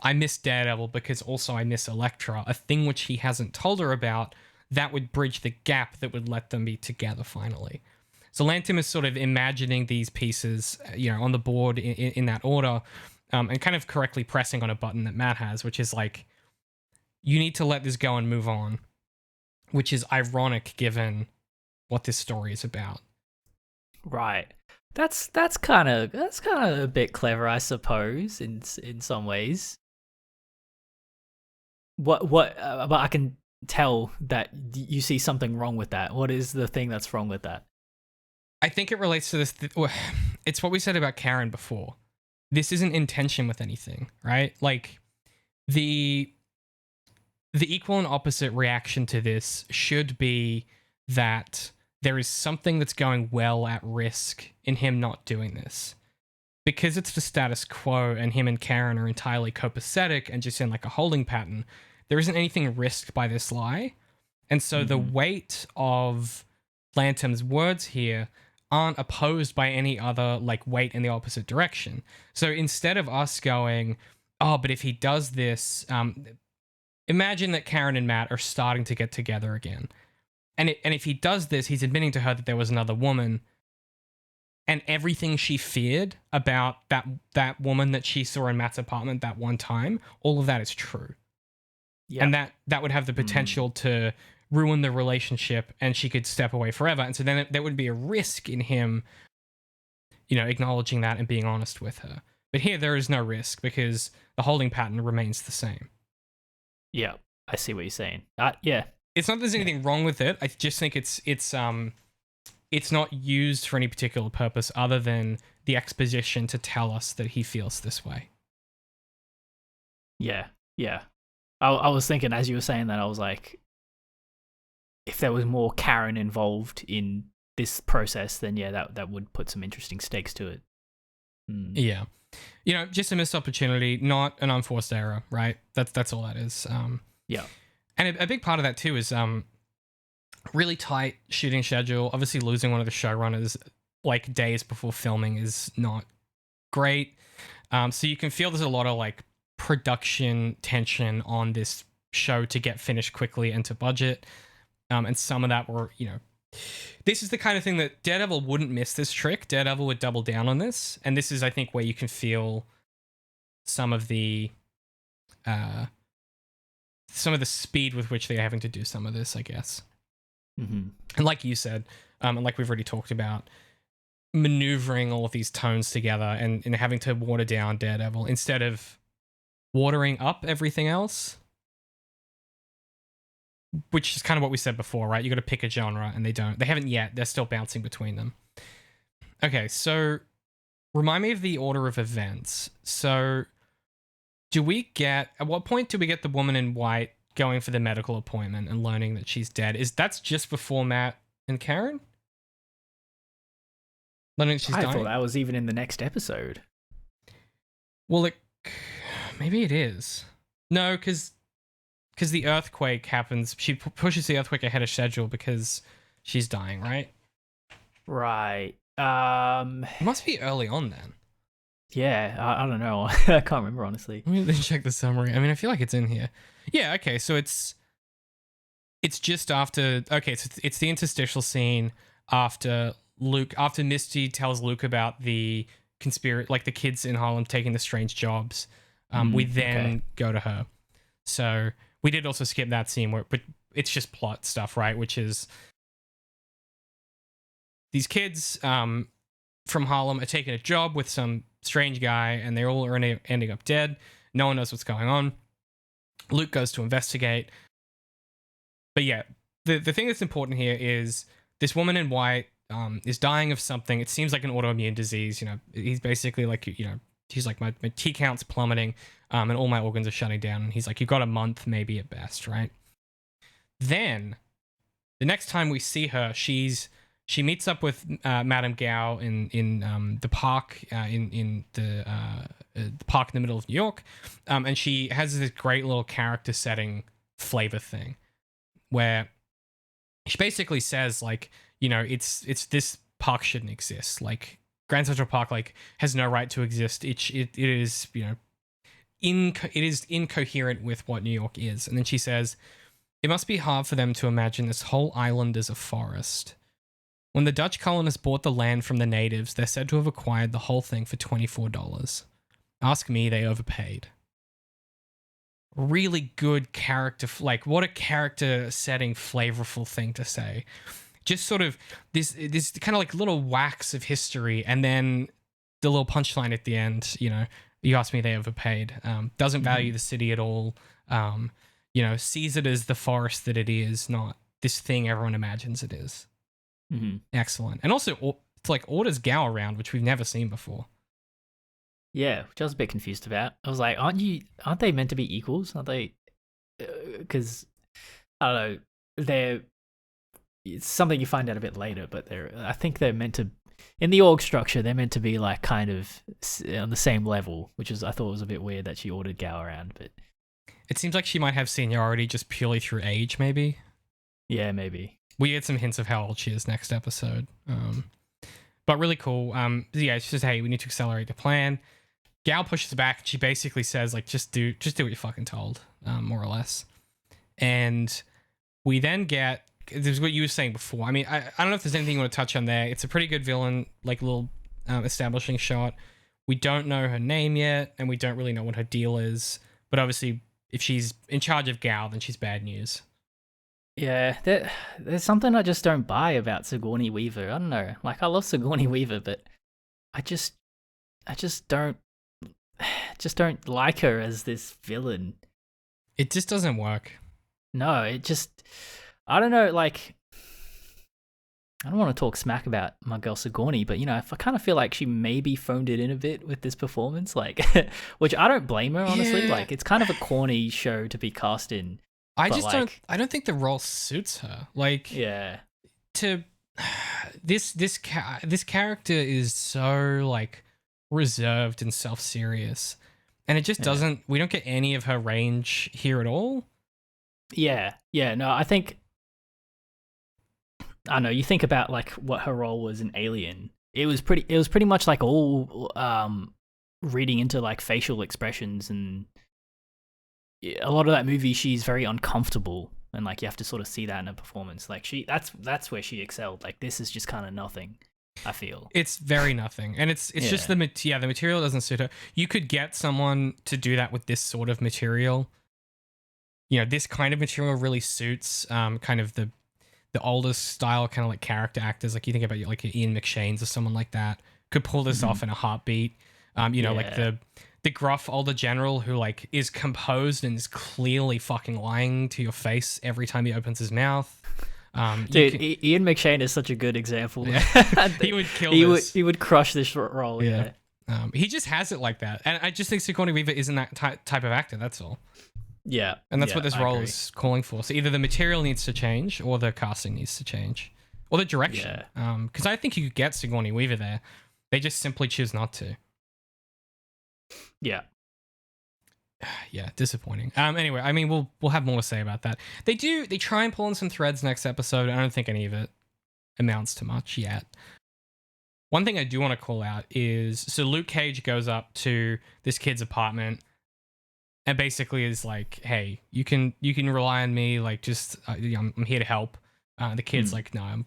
I miss Daredevil because also I miss Elektra, a thing which he hasn't told her about, that would bridge the gap that would let them be together finally. So Lantom is sort of imagining these pieces, on the board in that order, and kind of correctly pressing on a button that Matt has, which is like, you need to let this go and move on, which is ironic given what this story is about. Right. That's kind of a bit clever, I suppose, in some ways. But I can tell that you see something wrong with that. What is the thing that's wrong with that? I think it relates to this. It's what we said about Karen before. This isn't in tension with anything, right? Like the equal and opposite reaction to this should be that there is something that's going well at risk in him not doing this. Because it's the status quo and him and Karen are entirely copacetic and just in like a holding pattern, there isn't anything risked by this lie. And so the weight of Lantom's words here aren't opposed by any other like weight in the opposite direction. So instead of us going, oh, but if he does this, imagine that Karen and Matt are starting to get together again. And if he does this, he's admitting to her that there was another woman, and everything she feared about that woman that she saw in Matt's apartment that one time, all of that is true. Yeah. And that would have the potential to ruin the relationship, and she could step away forever. And so then there would be a risk in him, acknowledging that and being honest with her. But here there is no risk because the holding pattern remains the same. Yeah, I see what you're saying. Yeah. It's not that there's anything wrong with it. I just think it's not used for any particular purpose other than the exposition to tell us that he feels this way. Yeah. I was thinking as you were saying that, I was like, if there was more Karen involved in this process, then yeah, that would put some interesting stakes to it. Yeah. Just a missed opportunity, not an unforced error, right? That's all that is. Yeah. And a big part of that too is really tight shooting schedule. Obviously losing one of the showrunners like days before filming is not great. So you can feel there's a lot of like production tension on this show to get finished quickly and to budget. And some of that were, this is the kind of thing that Daredevil wouldn't miss this trick. Daredevil would double down on this. And this is, I think, where you can feel some of the speed with which they're having to do some of this, I guess. Mm-hmm. And like you said, and like we've already talked about, maneuvering all of these tones together and having to water down Daredevil instead of watering up everything else. Which is kind of what we said before, right? You got to pick a genre, and they don't. They haven't yet. They're still bouncing between them. Okay, so remind me of the order of events. So at what point do we get the woman in white going for the medical appointment and learning that she's dead? That's just before Matt and Karen? Learning she's dying? I thought that was even in the next episode. Well, maybe it is. No, because the earthquake happens. She pushes the earthquake ahead of schedule because she's dying, right? Right. It must be early on then. Yeah, I don't know. I can't remember, honestly. Let me check the summary. I mean, I feel like it's in here. Yeah, okay, so it's just after... Okay, so it's the interstitial scene after Misty tells Luke about the conspiracy, like the kids in Harlem taking the strange jobs. We then go to her. So we did also skip that scene but it's just plot stuff, right? Which is these kids from Harlem are taking a job with some strange guy, and they all are ending up dead. No one knows what's going on. Luke goes to investigate. But yeah, the thing that's important here is this woman in white is dying of something. It seems like an autoimmune disease. He's basically like, he's like, my T count's plummeting, and all my organs are shutting down. And he's like, you've got a month maybe at best, right? Then the next time we see her, she meets up with Madame Gao in the park in the park in the middle of New York, and she has this great little character setting flavor thing where she basically says, like, you know, it's this park shouldn't exist. Like, Grand Central Park, like, has no right to exist. It is, you know, it is incoherent with what New York is. And then she says, it must be hard for them to imagine this whole island as a forest. When the Dutch colonists bought the land from the natives, they're said to have acquired the whole thing for $24. Ask me, they overpaid. Really good character, like, what a character setting, flavorful thing to say. Just sort of this kind of like little wax of history, and then the little punchline at the end, you know, you asked me, they overpaid. Doesn't value the city at all. You know, sees it as the forest that it is, not this thing everyone imagines it is. Excellent. And also, it's like orders Gao around, which we've never seen before. Yeah, which I was a bit confused about. I was like, aren't they meant to be equals? Aren't they? Because I don't know, it's something you find out a bit later, but I think they're meant to, in the org structure, they're meant to be like kind of on the same level, which is, I thought was a bit weird that she ordered Gao around, but it seems like she might have seniority just purely through age, maybe. Yeah, maybe. We get some hints of how old she is next episode. But really cool. Yeah, she says, hey, we need to accelerate the plan. Gao pushes back. She basically says, like, just do what you're fucking told, more or less. And we then get, this is what you were saying before. I mean, I don't know if there's anything you want to touch on there. It's a pretty good villain, like, little establishing shot. We don't know her name yet, and we don't really know what her deal is. But obviously, if she's in charge of Gao, then she's bad news. Yeah, there's something I just don't buy about Sigourney Weaver. I don't know. Like, I love Sigourney Weaver, but I just don't like her as this villain. It just doesn't work. No, I don't know, like, I don't want to talk smack about my girl Sigourney, but, you know, I kind of feel like she maybe phoned it in a bit with this performance, like, which I don't blame her, honestly. Yeah. Like, it's kind of a corny show to be cast in. I don't think the role suits her. Like, yeah, this character is so, like, reserved and self-serious, and it just doesn't, we don't get any of her range here at all. Yeah, no, I think, I don't know, you think about, like, what her role was in Alien. It was pretty much like all reading into, like, facial expressions, and a lot of that movie, she's very uncomfortable, and, like, you have to sort of see that in her performance. Like, that's where she excelled. Like, this is just kind of nothing, I feel. It's very nothing, and it's just the material doesn't suit her. You could get someone to do that with this sort of material. You know, this kind of material really suits kind of the older style, kind of like character actors. Like, you think about, like, Ian McShane's or someone like that could pull this off in a heartbeat. You know, like the gruff older general who, like, is composed and is clearly fucking lying to your face every time he opens his mouth. Dude, Ian McShane is such a good example. Yeah. He would kill this. He would crush this role. Yeah. He just has it like that, and I just think Sigourney Weaver isn't that type of actor. That's all. Yeah, and that's what this role is calling for. So either the material needs to change, or the casting needs to change, or the direction. Because I think you could get Sigourney Weaver there. They just simply choose not to. Yeah. Yeah, disappointing. Anyway, I mean, we'll have more to say about that. They try and pull in some threads next episode. I don't think any of it amounts to much yet. One thing I do want to call out is, so Luke Cage goes up to this kid's apartment and basically is like, hey, you can rely on me. Like, just I'm here to help. The kid's like, no, I'm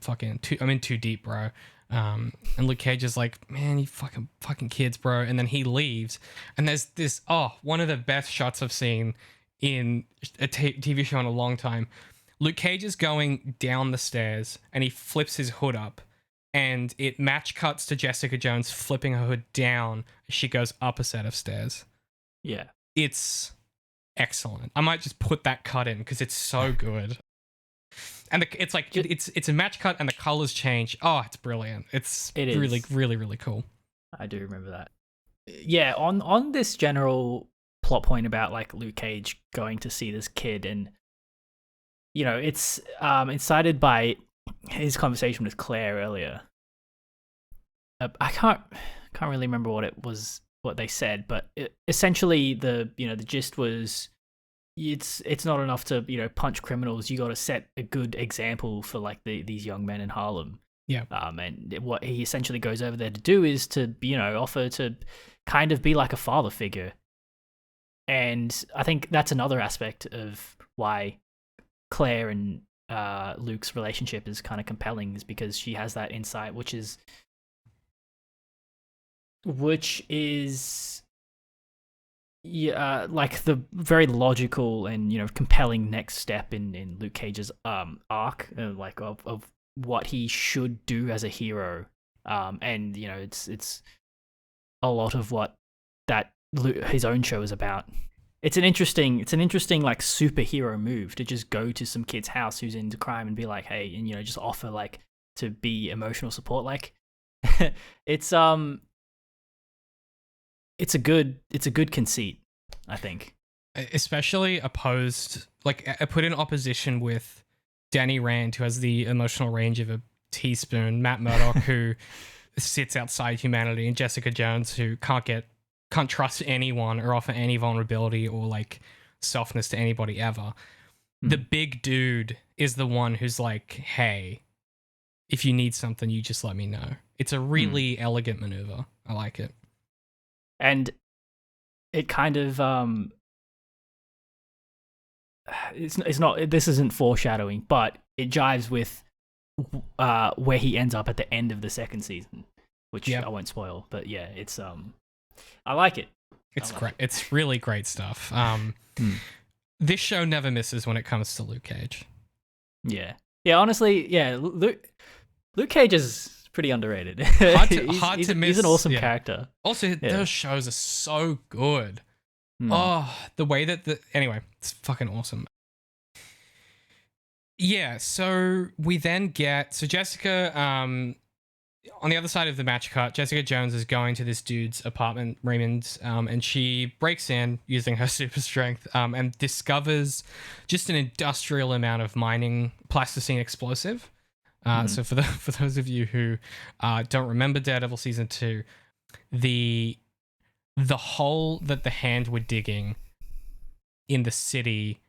in too deep, bro. And Luke Cage is like, man, you fucking kids, bro. And then he leaves, and there's this one of the best shots I've seen in a TV show in a long time. Luke Cage is going down the stairs, and he flips his hood up, and it match cuts to Jessica Jones flipping her hood down as she goes up a set of stairs. Yeah, it's excellent. I might just put that cut in because it's so good. And it's like, it's a match cut, and the colors change. Oh, it's brilliant. It is really, really, really cool. I do remember that. Yeah, on this general plot point about, like, Luke Cage going to see this kid, and it's incited by his conversation with Claire earlier. I can't really remember what they said, but essentially the gist was it's not enough to punch criminals. You got to set a good example for like these young men in Harlem. Yeah. And what he essentially goes over there to do is to offer to kind of be like a father figure. And I think that's another aspect of why Claire and Luke's relationship is kind of compelling, is because she has that insight, which is like the very logical and compelling next step in Luke Cage's arc, like of what he should do as a hero. And it's a lot of what that his own show is about. It's an interesting like superhero move to just go to some kid's house who's into crime and be like, hey, and just offer like to be emotional support. Like it's a good conceit, I think. Especially opposed, like I put in opposition with Danny Rand, who has the emotional range of a teaspoon, Matt Murdock, who sits outside humanity, and Jessica Jones, who can't trust anyone or offer any vulnerability or like softness to anybody ever. The big dude is the one who's like, hey, if you need something, you just let me know. It's a really elegant maneuver. I like it. And it kind of it's not, this isn't foreshadowing, but it jives with where he ends up at the end of the second season, which I won't spoil, but yeah, it's I like it. It's great. It's really great stuff. This show never misses when it comes to Luke Cage. Yeah. Honestly, Luke Cage is pretty underrated. Hard to miss. He's an awesome character. Also, those shows are so good. Oh, the way that anyway, it's fucking awesome. Yeah, so we then get Jessica on the other side of the match cut. Jessica Jones is going to this dude's apartment, Raymond's, and she breaks in using her super strength and discovers just an industrial amount of mining plasticine explosive. So for those of you who don't remember Daredevil season 2, the hole that the Hand were digging in the city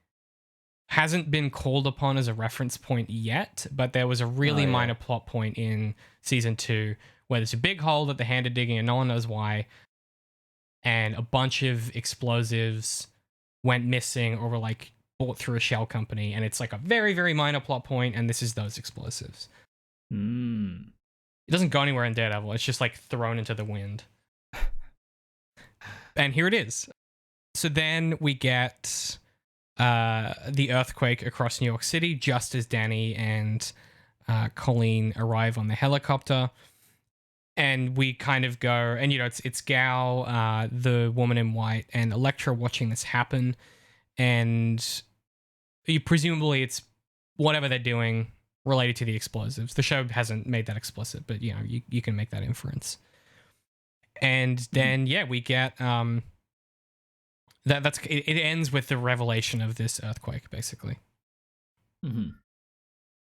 hasn't been called upon as a reference point yet, but there was a really minor plot point in season 2 where there's a big hole that the Hand are digging and no one knows why, and a bunch of explosives went missing or were like bought through a shell company, and it's like a very, very minor plot point, and this is those explosives. It doesn't go anywhere in Daredevil. It's just like thrown into the wind. And here it is. So then we get the earthquake across New York City just as Danny and Colleen arrive on the helicopter. And we kind of go, and it's Gal, the woman in white, and Elektra watching this happen. And presumably it's whatever they're doing related to the explosives. The show hasn't made that explicit, but you can make that inference. And then we get it ends with the revelation of this earthquake, basically.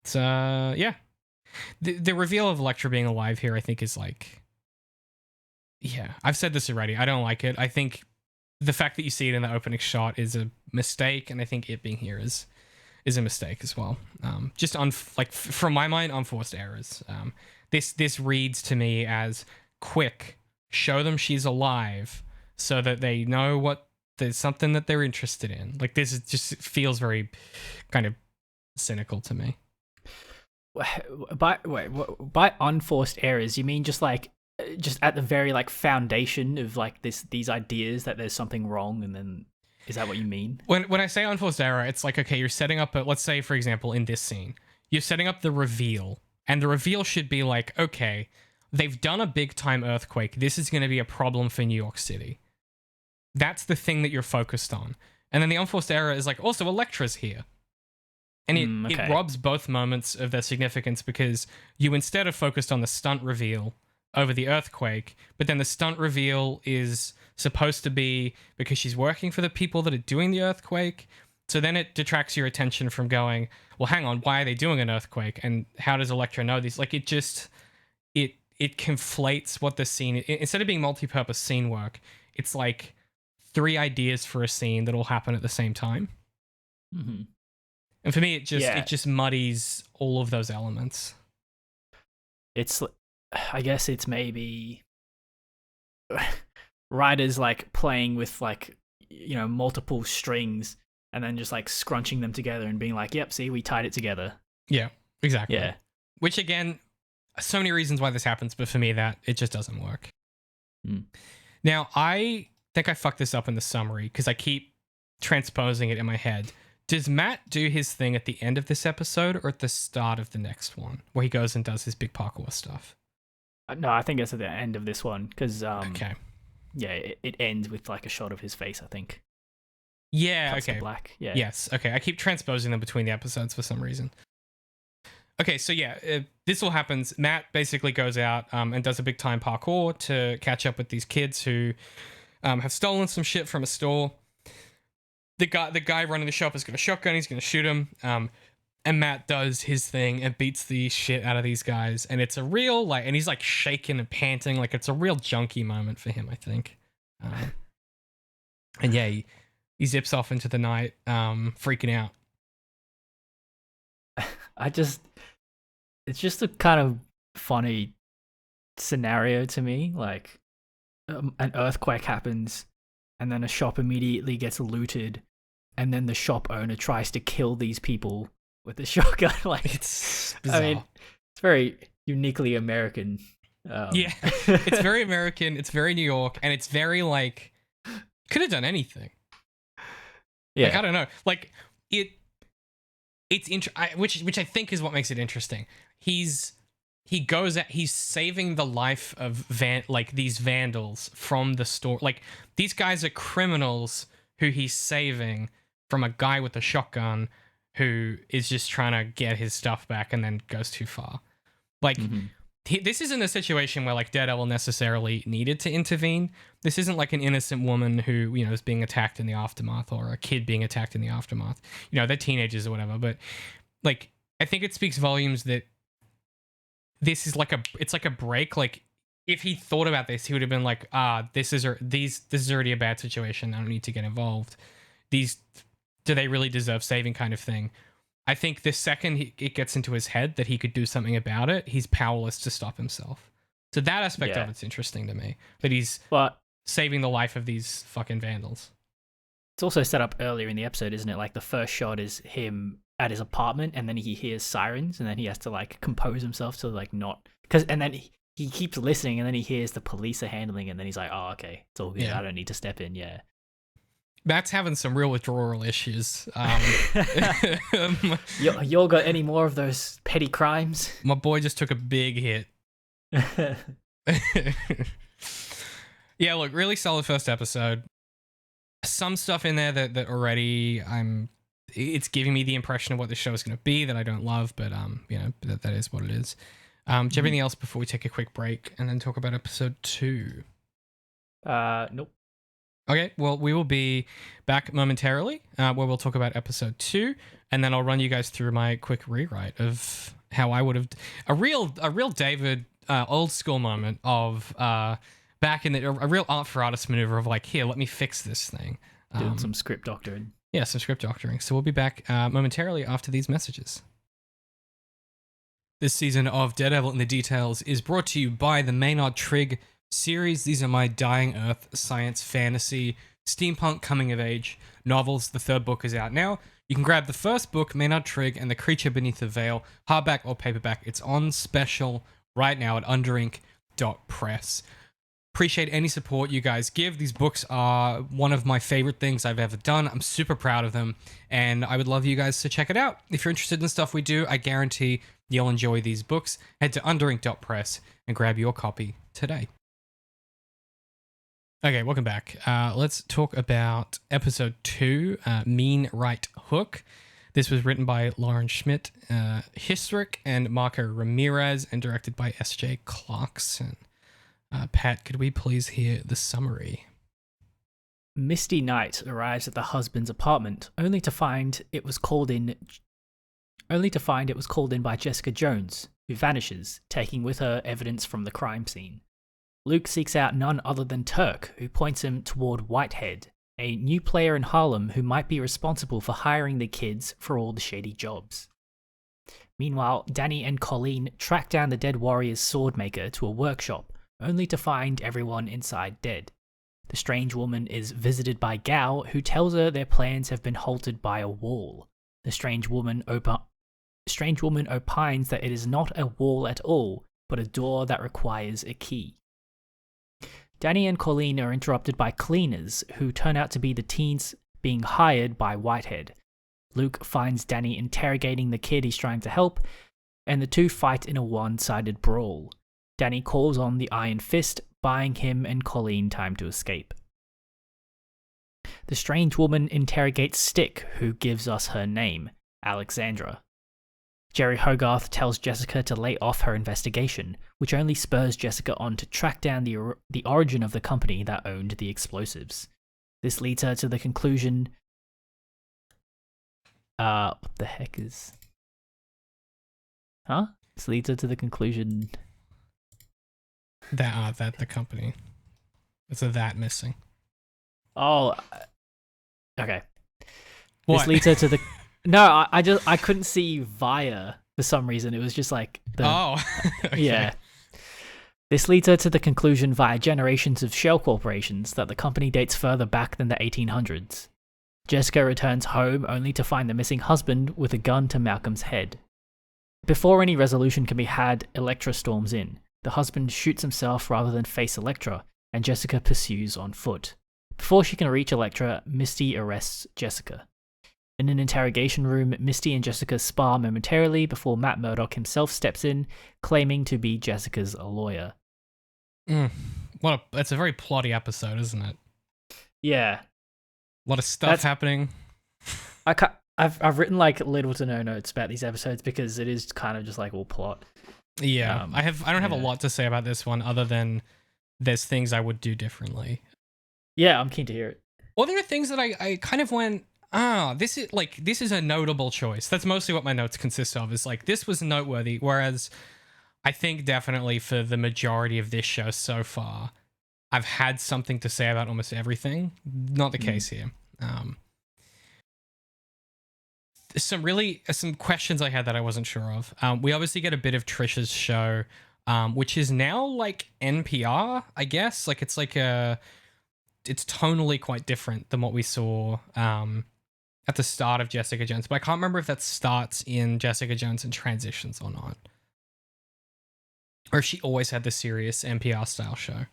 So the reveal of Elektra being alive here, I think, is like, I've said this already. I don't like it. I think the fact that you see it in the opening shot is a mistake, and I think it being here is a mistake as well. Just from my mind, unforced errors. This reads to me as quick. Show them she's alive so that they know there's something that they're interested in. Like, this is just, it feels very kind of cynical to me. By unforced errors, you mean just at the very like foundation of like these ideas that there's something wrong, and then is that what you mean? When I say unforced error, it's like, okay, you're setting up let's say, for example, in this scene, you're setting up the reveal, and the reveal should be like, okay, they've done a big time earthquake. This is going to be a problem for New York City. That's the thing that you're focused on. And then the unforced error is like, also Elektra's here. And it robs both moments of their significance, because you instead are focused on the stunt reveal over the earthquake, but then the stunt reveal is supposed to be because she's working for the people that are doing the earthquake, So then it detracts your attention from going, well, hang on, why are they doing an earthquake? And how does Elektra know these? Like, it conflates what the scene, instead of being multi-purpose scene work, it's like 3 ideas for a scene that all happen at the same time. Mm-hmm. And for me, it just muddies all of those elements. I guess it's maybe writers like playing with like, you know, multiple strings and then just like scrunching them together and being like, yep, see, we tied it together. Yeah, exactly. Yeah. Which again, so many reasons why this happens, but for me, that it just doesn't work. Now, I think I fucked this up in the summary because I keep transposing it in my head. Does Matt do his thing at the end of this episode or at the start of the next one where he goes and does his big parkour stuff? No, I think it's at the end of this one because, okay. Yeah, it ends with like a shot of his face, I think. Yeah, Cuts to okay. black. Yeah. Yes, okay. I keep transposing them between the episodes for some reason. Okay, so yeah, this all happens. Matt basically goes out and does a big time parkour to catch up with these kids who have stolen some shit from a store. The guy running the shop has got a shotgun. He's going to shoot him. And Matt does his thing and beats the shit out of these guys. And it's a real, like, and he's like shaking and panting. Like, it's a real junkie moment for him, I think. And yeah, he zips off into the night, freaking out. It's just a kind of funny scenario to me. Like, an earthquake happens, and then a shop immediately gets looted, and then the shop owner tries to kill these people with a shotgun. Like, it's bizarre. I mean, it's very uniquely American. Yeah, it's very American. It's very New York, and it's very like could have done anything. Yeah, like, I don't know. Like which I think is what makes it interesting. He's saving the life of these vandals from the store. Like, these guys are criminals who he's saving from a guy with a shotgun who is just trying to get his stuff back and then goes too far. Like, this isn't a situation where like DareDevil necessarily needed to intervene. This isn't like an innocent woman who, you know, is being attacked in the aftermath, or a kid being attacked in the aftermath. You know, they're teenagers or whatever. But like, I think it speaks volumes that this is like it's like a break. Like, if he thought about this, he would have been like, this is already a bad situation. I don't need to get involved. Do they really deserve saving, kind of thing. I think the second it gets into his head that he could do something about it, he's powerless to stop himself. So that aspect of it's interesting to me, that he's saving the life of these fucking vandals. It's also set up earlier in the episode, isn't it? Like, the first shot is him at his apartment, and then he hears sirens, and then he has to like compose himself to like not, and then he keeps listening, and then he hears the police are handling it, and then he's like, oh, okay, it's all good. I don't need to step in. Yeah. Matt's having some real withdrawal issues. Y'all got any more of those petty crimes? My boy just took a big hit. Yeah, look, really solid first episode. Some stuff in there that already it's giving me the impression of what the show is going to be that I don't love, but you know, that is what it is. Do you have anything else before we take a quick break and then talk about episode 2? Nope. Okay, well, we will be back momentarily where we'll talk about episode 2, and then I'll run you guys through my quick rewrite of how I would have a real David old school moment of back in a real art for artist maneuver of like, here, let me fix this thing. Doing some script doctoring. Yeah, some script doctoring. So we'll be back momentarily after these messages. This season of Daredevil in the Details is brought to you by the Maynard Trigg series. These are my Dying Earth science fantasy steampunk coming of age novels. The 3rd book is out now. You can grab the first book, Maynard Trigg and the Creature Beneath the Veil, hardback or paperback. It's on special right now at UnderInk.Press. Appreciate any support you guys give. These books are one of my favorite things I've ever done. I'm super proud of them, and I would love you guys to check it out. If you're interested in the stuff we do, I guarantee you'll enjoy these books. Head to UnderInk.Press and grab your copy today. Okay, welcome back. Let's talk about episode 2, Mean Right Hook. This was written by Lauren Schmidt, Historic, and Marco Ramirez, and directed by S.J. Clarkson. Pat, could we please hear the summary? Misty Knight arrives at the husband's apartment, only to find it was called in by Jessica Jones, who vanishes, taking with her evidence from the crime scene. Luke seeks out none other than TURK, who points him toward Whitehead, a new player in Harlem who might be responsible for hiring the kids for all the shady jobs. Meanwhile, Danny and Colleen track down the dead warrior's swordmaker to a workshop, only to find everyone inside dead. The strange woman is visited by Gal, who tells her their plans have been halted by a wall. The strange woman opines that it is not a wall at all, but a door that requires a key. Danny and Colleen are interrupted by cleaners, who turn out to be the teens being hired by Whitehead. Luke finds Danny interrogating the kid he's trying to help, and the two fight in a one-sided brawl. Danny calls on the Iron Fist, buying him and Colleen time to escape. The strange woman interrogates Stick, who gives us her name, Alexandra. Jerry Hogarth tells Jessica to lay off her investigation, which only spurs Jessica on to track down the origin of the company that owned the explosives. This leads her to the conclusion... what the heck is... Huh? This leads her to the conclusion... That the company. It's a that missing. Oh, okay. What? This leads her to the... No, I couldn't see via for some reason. It was just like the... Oh, okay. Yeah. This leads her to the conclusion via generations of shell corporations that the company dates further back than the 1800s. Jessica returns home only to find the missing husband with a gun to Malcolm's head. Before any resolution can be had, Elektra storms in. The husband shoots himself rather than face Elektra, and Jessica pursues on foot. Before she can reach Elektra, Misty arrests Jessica. In an interrogation room, Misty and Jessica spar momentarily before Matt Murdock himself steps in, claiming to be Jessica's lawyer. It's a very plotty episode, isn't it? Yeah. A lot of stuff happening. I've written like little to no notes about these episodes because it is kind of just like all plot. Yeah, I don't have a lot to say about this one other than there's things I would do differently. Yeah, I'm keen to hear it. Well, there are things that I kind of went, this is a notable choice. That's mostly what my notes consist of, is like, this was noteworthy, whereas I think definitely for the majority of this show so far, I've had something to say about almost everything. Not the case here. Some questions I had that I wasn't sure of. We obviously get a bit of Trisha's show, which is now like NPR, I guess. Like it's tonally quite different than what we saw at the start of Jessica Jones. But I can't remember if that starts in Jessica Jones and transitions or not. Or if she always had the serious NPR style show.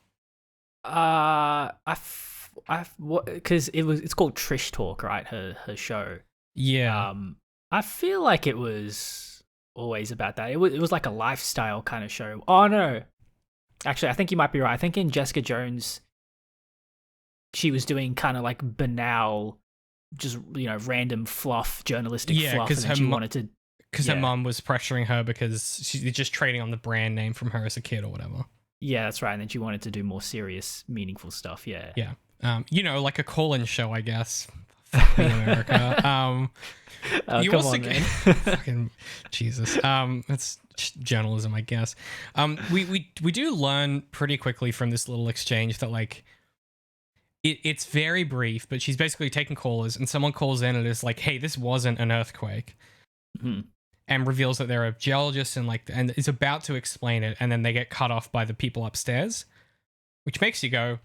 Because it's called Trish Talk, right? Her show. Yeah. I feel like it was always about that. It was like a lifestyle kind of show. Oh no, actually, I think you might be right. I think in Jessica Jones, she was doing kind of like banal, just random fluff, journalistic fluff. Because her mum was pressuring her because she's just trading on the brand name from her as a kid or whatever. Yeah, that's right. And then she wanted to do more serious, meaningful stuff. Yeah. Yeah. Like a call-in show, I guess. Fuck me, America. You come also on, man. fucking Jesus. It's journalism, I guess. We do learn pretty quickly from this little exchange that like it's very brief, but she's basically taking callers, and someone calls in and is like, "Hey, this wasn't an earthquake," and reveals that they're a geologist and is about to explain it, and then they get cut off by the people upstairs, which makes you go,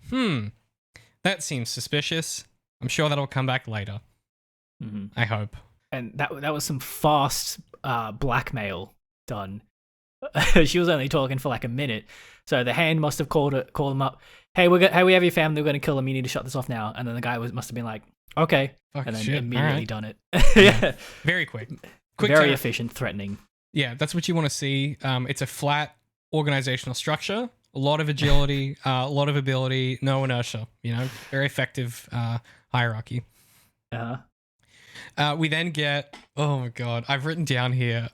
that seems suspicious. I'm sure that'll come back later. I hope. And that was some fast blackmail done. She was only talking for like a minute, so the hand must have called them up. Hey, we have your family. We're gonna kill them. You need to shut this off now. And then the guy must have been like, okay, and then immediately done it. Yeah, very quick, very efficient, threatening. Yeah, that's what you want to see. It's a flat organizational structure, a lot of agility, a lot of ability, no inertia. Very effective hierarchy. We then get, oh my god, I've written down here.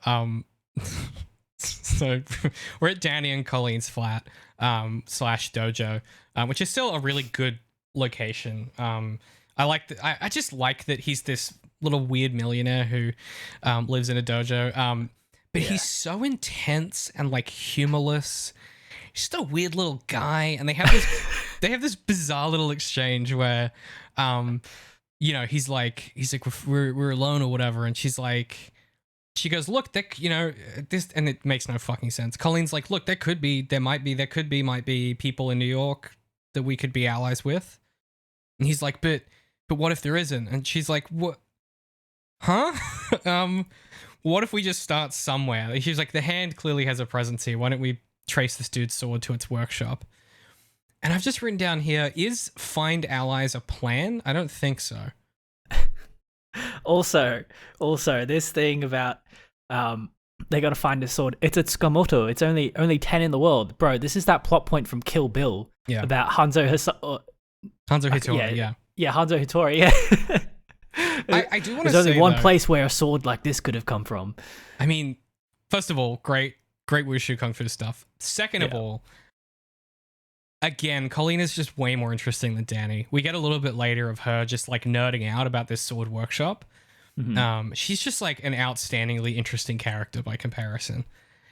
So we're at Danny and Colleen's flat / dojo, which is still a really good location. I like that. I just like that he's this little weird millionaire who lives in a dojo. But he's so intense and like humorless. He's just a weird little guy, and they have this bizarre little exchange where, he's like we're alone or whatever, and she's like, she goes, look, this, and it makes no fucking sense. Colleen's like, look, there could be people in New York that we could be allies with, and he's like, but what if there isn't? And she's like, what? Huh? What if we just start somewhere? She's like, the hand clearly has a presence here. Why don't we trace this dude's sword to its workshop? And I've just written down here, is find allies a plan? I don't think so. Also, this thing about they got to find a sword. It's a Tsukamoto. It's only 10 in the world, bro. This is that plot point from Kill Bill about Hanzo Hitori. Yeah, Hanzo Hitori. Yeah. I do want to say, there's only one place where a sword like this could have come from. I mean, first of all, great wushu kung fu stuff. Second of all, again, Colleen is just way more interesting than Danny. We get a little bit later of her just like nerding out about this sword workshop. Mm-hmm. She's just like an outstandingly interesting character by comparison.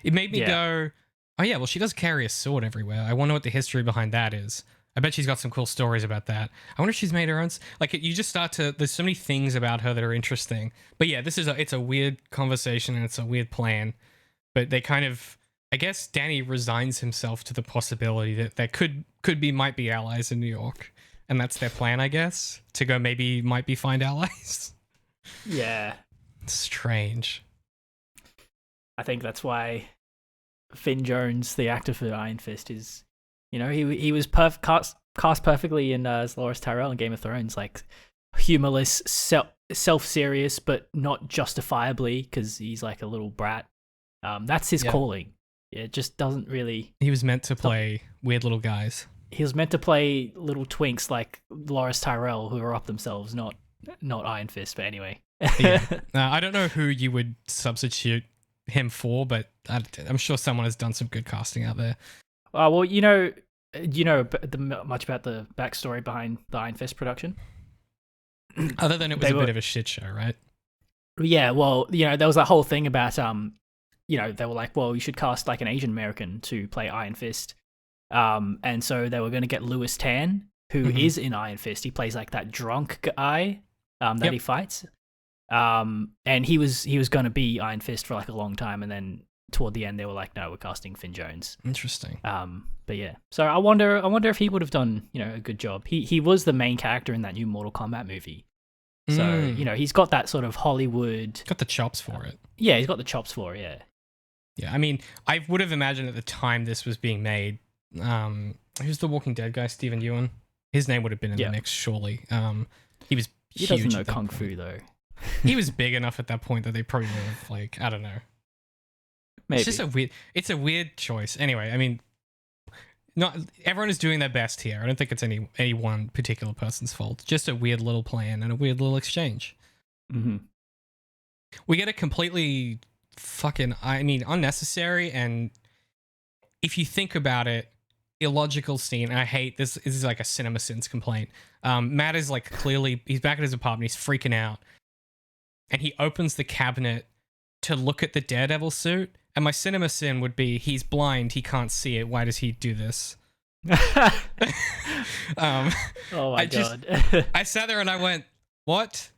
It made me go, oh yeah, well, she does carry a sword everywhere. I wonder what the history behind that is. I bet she's got some cool stories about that. I wonder if she's made her own. Like, you just start to. There's so many things about her that are interesting. But yeah, it's a weird conversation and it's a weird plan. But they kind of, I guess, Danny resigns himself to the possibility that there might be allies in New York, and that's their plan, I guess, to go might be find allies. Yeah, strange. I think that's why Finn Jones, the actor for Iron Fist, is. He was cast perfectly in as Loras Tyrell in Game of Thrones, like humorless, self-serious, but not justifiably because he's like a little brat. That's his calling. It just doesn't really. He was meant to play weird little guys. He was meant to play little twinks like Loras Tyrell who are up themselves, not Iron Fist. But anyway, I don't know who you would substitute him for, but I'm sure someone has done some good casting out there. Well, much about the backstory behind the Iron Fist production? Other than it was a bit of a shit show, right? Yeah, well, there was that whole thing about, they were like, well, you should cast like an Asian American to play Iron Fist. And so they were going to get Louis Tan, who is in Iron Fist. He plays like that drunk guy that he fights. And he was going to be Iron Fist for like a long time, and then toward the end they were like, no, we're casting Finn Jones. Interesting. But yeah, so I wonder if he would have done a good job. He was the main character in that new Mortal Kombat movie, so he's got that sort of Hollywood, got the chops for it. Yeah, he's got the chops for it. Yeah, I mean, I would have imagined at the time this was being made, who's the Walking Dead guy, Steven Yeun, his name would have been in the mix, surely. He was huge. He doesn't know kung fu though. He was big enough at that point that they probably would have, like, I don't know. Maybe. It's a weird choice. Anyway, I mean, not everyone is doing their best here. I don't think it's any one particular person's fault. Just a weird little plan and a weird little exchange. Mm-hmm. We get a completely unnecessary, and if you think about it, illogical scene. And I hate this. This is like a Cinemasin's complaint. Matt is like clearly, he's back at his apartment. He's freaking out, and he opens the cabinet to look at the Daredevil suit. And my Cinemasin would be, he's blind, he can't see it. Why does he do this? Oh my god. I sat there and I went, what?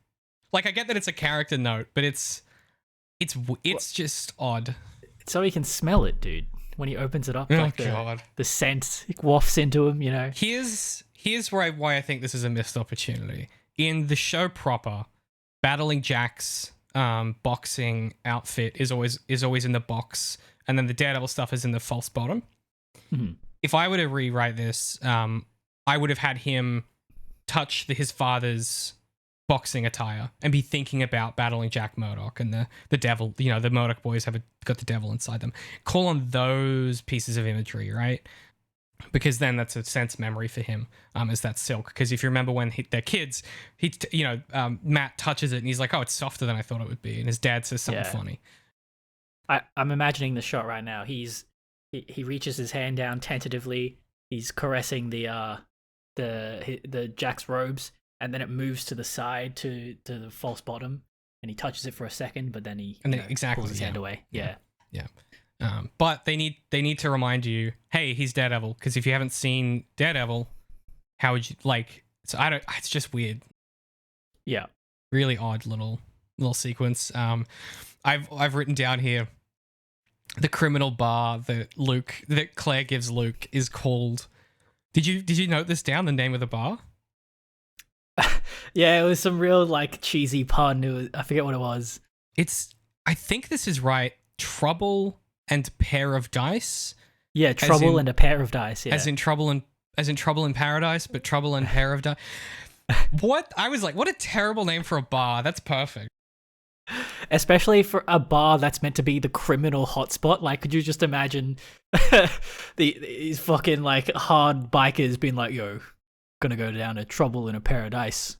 Like, I get that it's a character note, but it's just odd. So he can smell it, dude. When he opens it up, God. The scent wafts into him, Here's why I think this is a missed opportunity. In the show proper, Battling Jack's boxing outfit is always in the box, and then the Daredevil stuff is in the false bottom. Mm-hmm. If I were to rewrite this, I would have had him touch his father's boxing attire and be thinking about battling Jack Murdock and the devil. The Murdock boys got the devil inside them. Call on those pieces of imagery, right? Because then that's a sense memory for him, is that silk. Because if you remember when they're kids, Matt touches it and he's like, oh, it's softer than I thought it would be. And his dad says something funny. I'm imagining the shot right now. He reaches his hand down tentatively. He's caressing the the Jack's robes, and then it moves to the side to the false bottom, and he touches it for a second, but then he pulls his hand away. Yeah. But they need to remind you, hey, he's Daredevil, because if you haven't seen Daredevil, how would you like? So it's just weird. Yeah. Really odd little sequence. I've written down here the criminal bar that Claire gives Luke is called. Did you note this down, the name of the bar? Yeah, it was some real like cheesy pun. I forget what it was. I think this is right. Trouble and pair of dice. Yeah, trouble and a pair of dice. Yeah. As in trouble in paradise, but trouble and pair of dice. What? I was like, what a terrible name for a bar. That's perfect. Especially for a bar that's meant to be the criminal hotspot. Like, could you just imagine these fucking like hard bikers being like, yo, gonna go down to trouble in a paradise.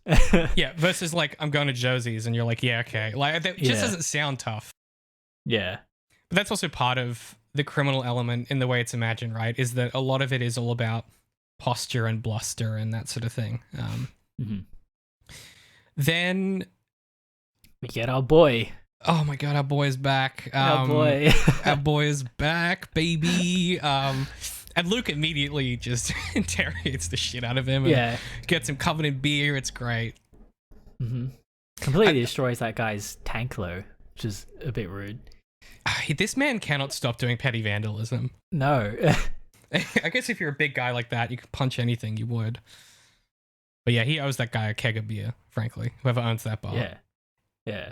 Yeah, versus like, I'm going to Josie's, and you're like, yeah, okay. Like, it just doesn't sound tough. Yeah. But that's also part of the criminal element in the way it's imagined, right? Is that a lot of it is all about posture and bluster and that sort of thing. Then we get our boy. Oh my god, our boy is back. Our boy. Our boy is back, baby. And Luke immediately just interrogates the shit out of him. And gets him covered in beer. It's great. Completely destroys that guy's tank though, which is a bit rude. This man cannot stop doing petty vandalism. No. I guess if you're a big guy like that, you could punch anything, you would. But yeah, he owes that guy a keg of beer, frankly. Whoever owns that bar. Yeah.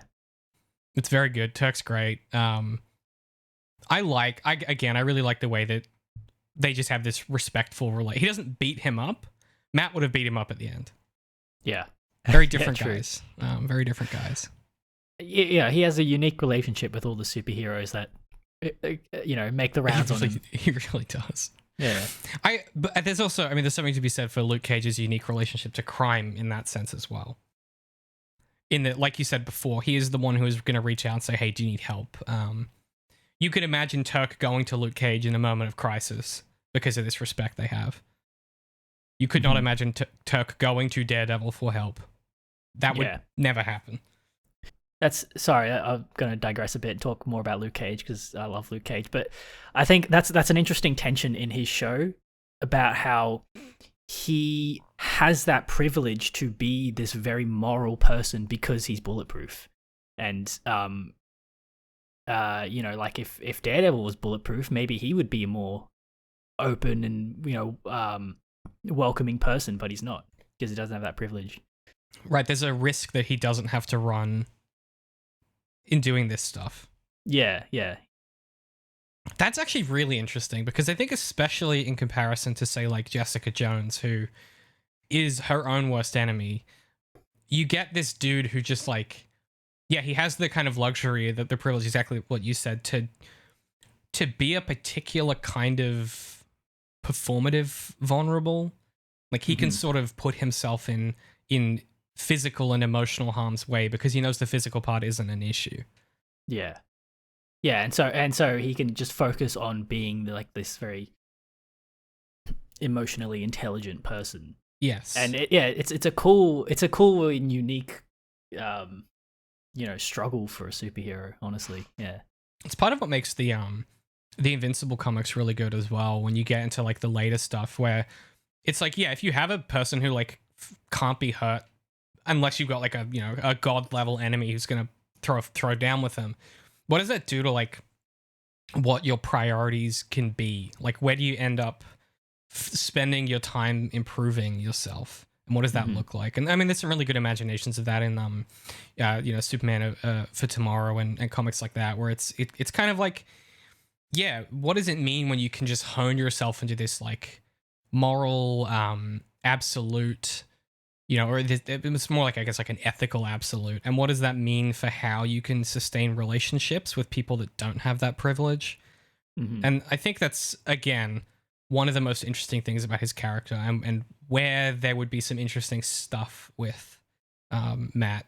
It's very good. Turk's great. I really like the way that they just have this respectful relation. He doesn't beat him up. Matt would have beat him up at the end. Yeah. Very different guys. Very different guys. Yeah, he has a unique relationship with all the superheroes that, make the rounds on him. He really does. Yeah. But there's also, there's something to be said for Luke Cage's unique relationship to crime in that sense as well. In that, like you said before, he is the one who is going to reach out and say, hey, do you need help? You could imagine TURK going to Luke Cage in a moment of crisis because of this respect they have. You could not imagine TURK going to Daredevil for help. That would never happen. I'm going to digress a bit and talk more about Luke Cage because I love Luke Cage. But I think that's an interesting tension in his show about how he has that privilege to be this very moral person because he's bulletproof. And, like if Daredevil was bulletproof, maybe he would be a more open and, welcoming person, but he's not because he doesn't have that privilege. Right. There's a risk that he doesn't have to run in doing this stuff. Yeah. That's actually really interesting because I think especially in comparison to say like Jessica Jones, who is her own worst enemy, you get this dude who just like, he has the kind of luxury, that the privilege, exactly what you said, to be a particular kind of performative vulnerable. Like he can sort of put himself in physical and emotional harm's way because he knows the physical part isn't an issue. Yeah, and so he can just focus on being like this very emotionally intelligent person. Yes, and it's a cool and unique, struggle for a superhero. Honestly, yeah, it's part of what makes the Invincible comics really good as well. When you get into like the later stuff where it's like, if you have a person who like can't be hurt unless you've got like a god level enemy who's gonna throw down with them, what does that do to like what your priorities can be? Like, where do you end up spending your time improving yourself, and what does that look like? And there's some really good imaginations of that in Superman for Tomorrow and comics like that, where it's kind of like, what does it mean when you can just hone yourself into this like moral absolute, or it's more like, I guess, like an ethical absolute. And what does that mean for how you can sustain relationships with people that don't have that privilege? And I think that's, again, one of the most interesting things about his character, and where there would be some interesting stuff with Matt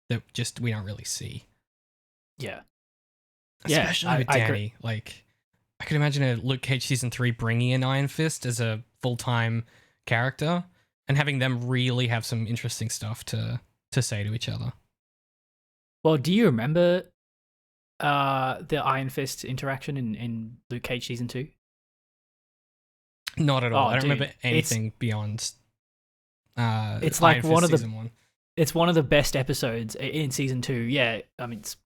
that just we don't really see. Yeah. Especially with Danny. Like, I could imagine a Luke Cage season 3 bringing in Iron Fist as a full-time character, and having them really have some interesting stuff to say to each other. Well, do you remember the Iron Fist interaction in Luke Cage season 2? Not at all. Oh, I don't dude, remember anything beyond it's Iron like Fist one of the season 1. it's one of the best episodes in season 2. Yeah, I mean, it's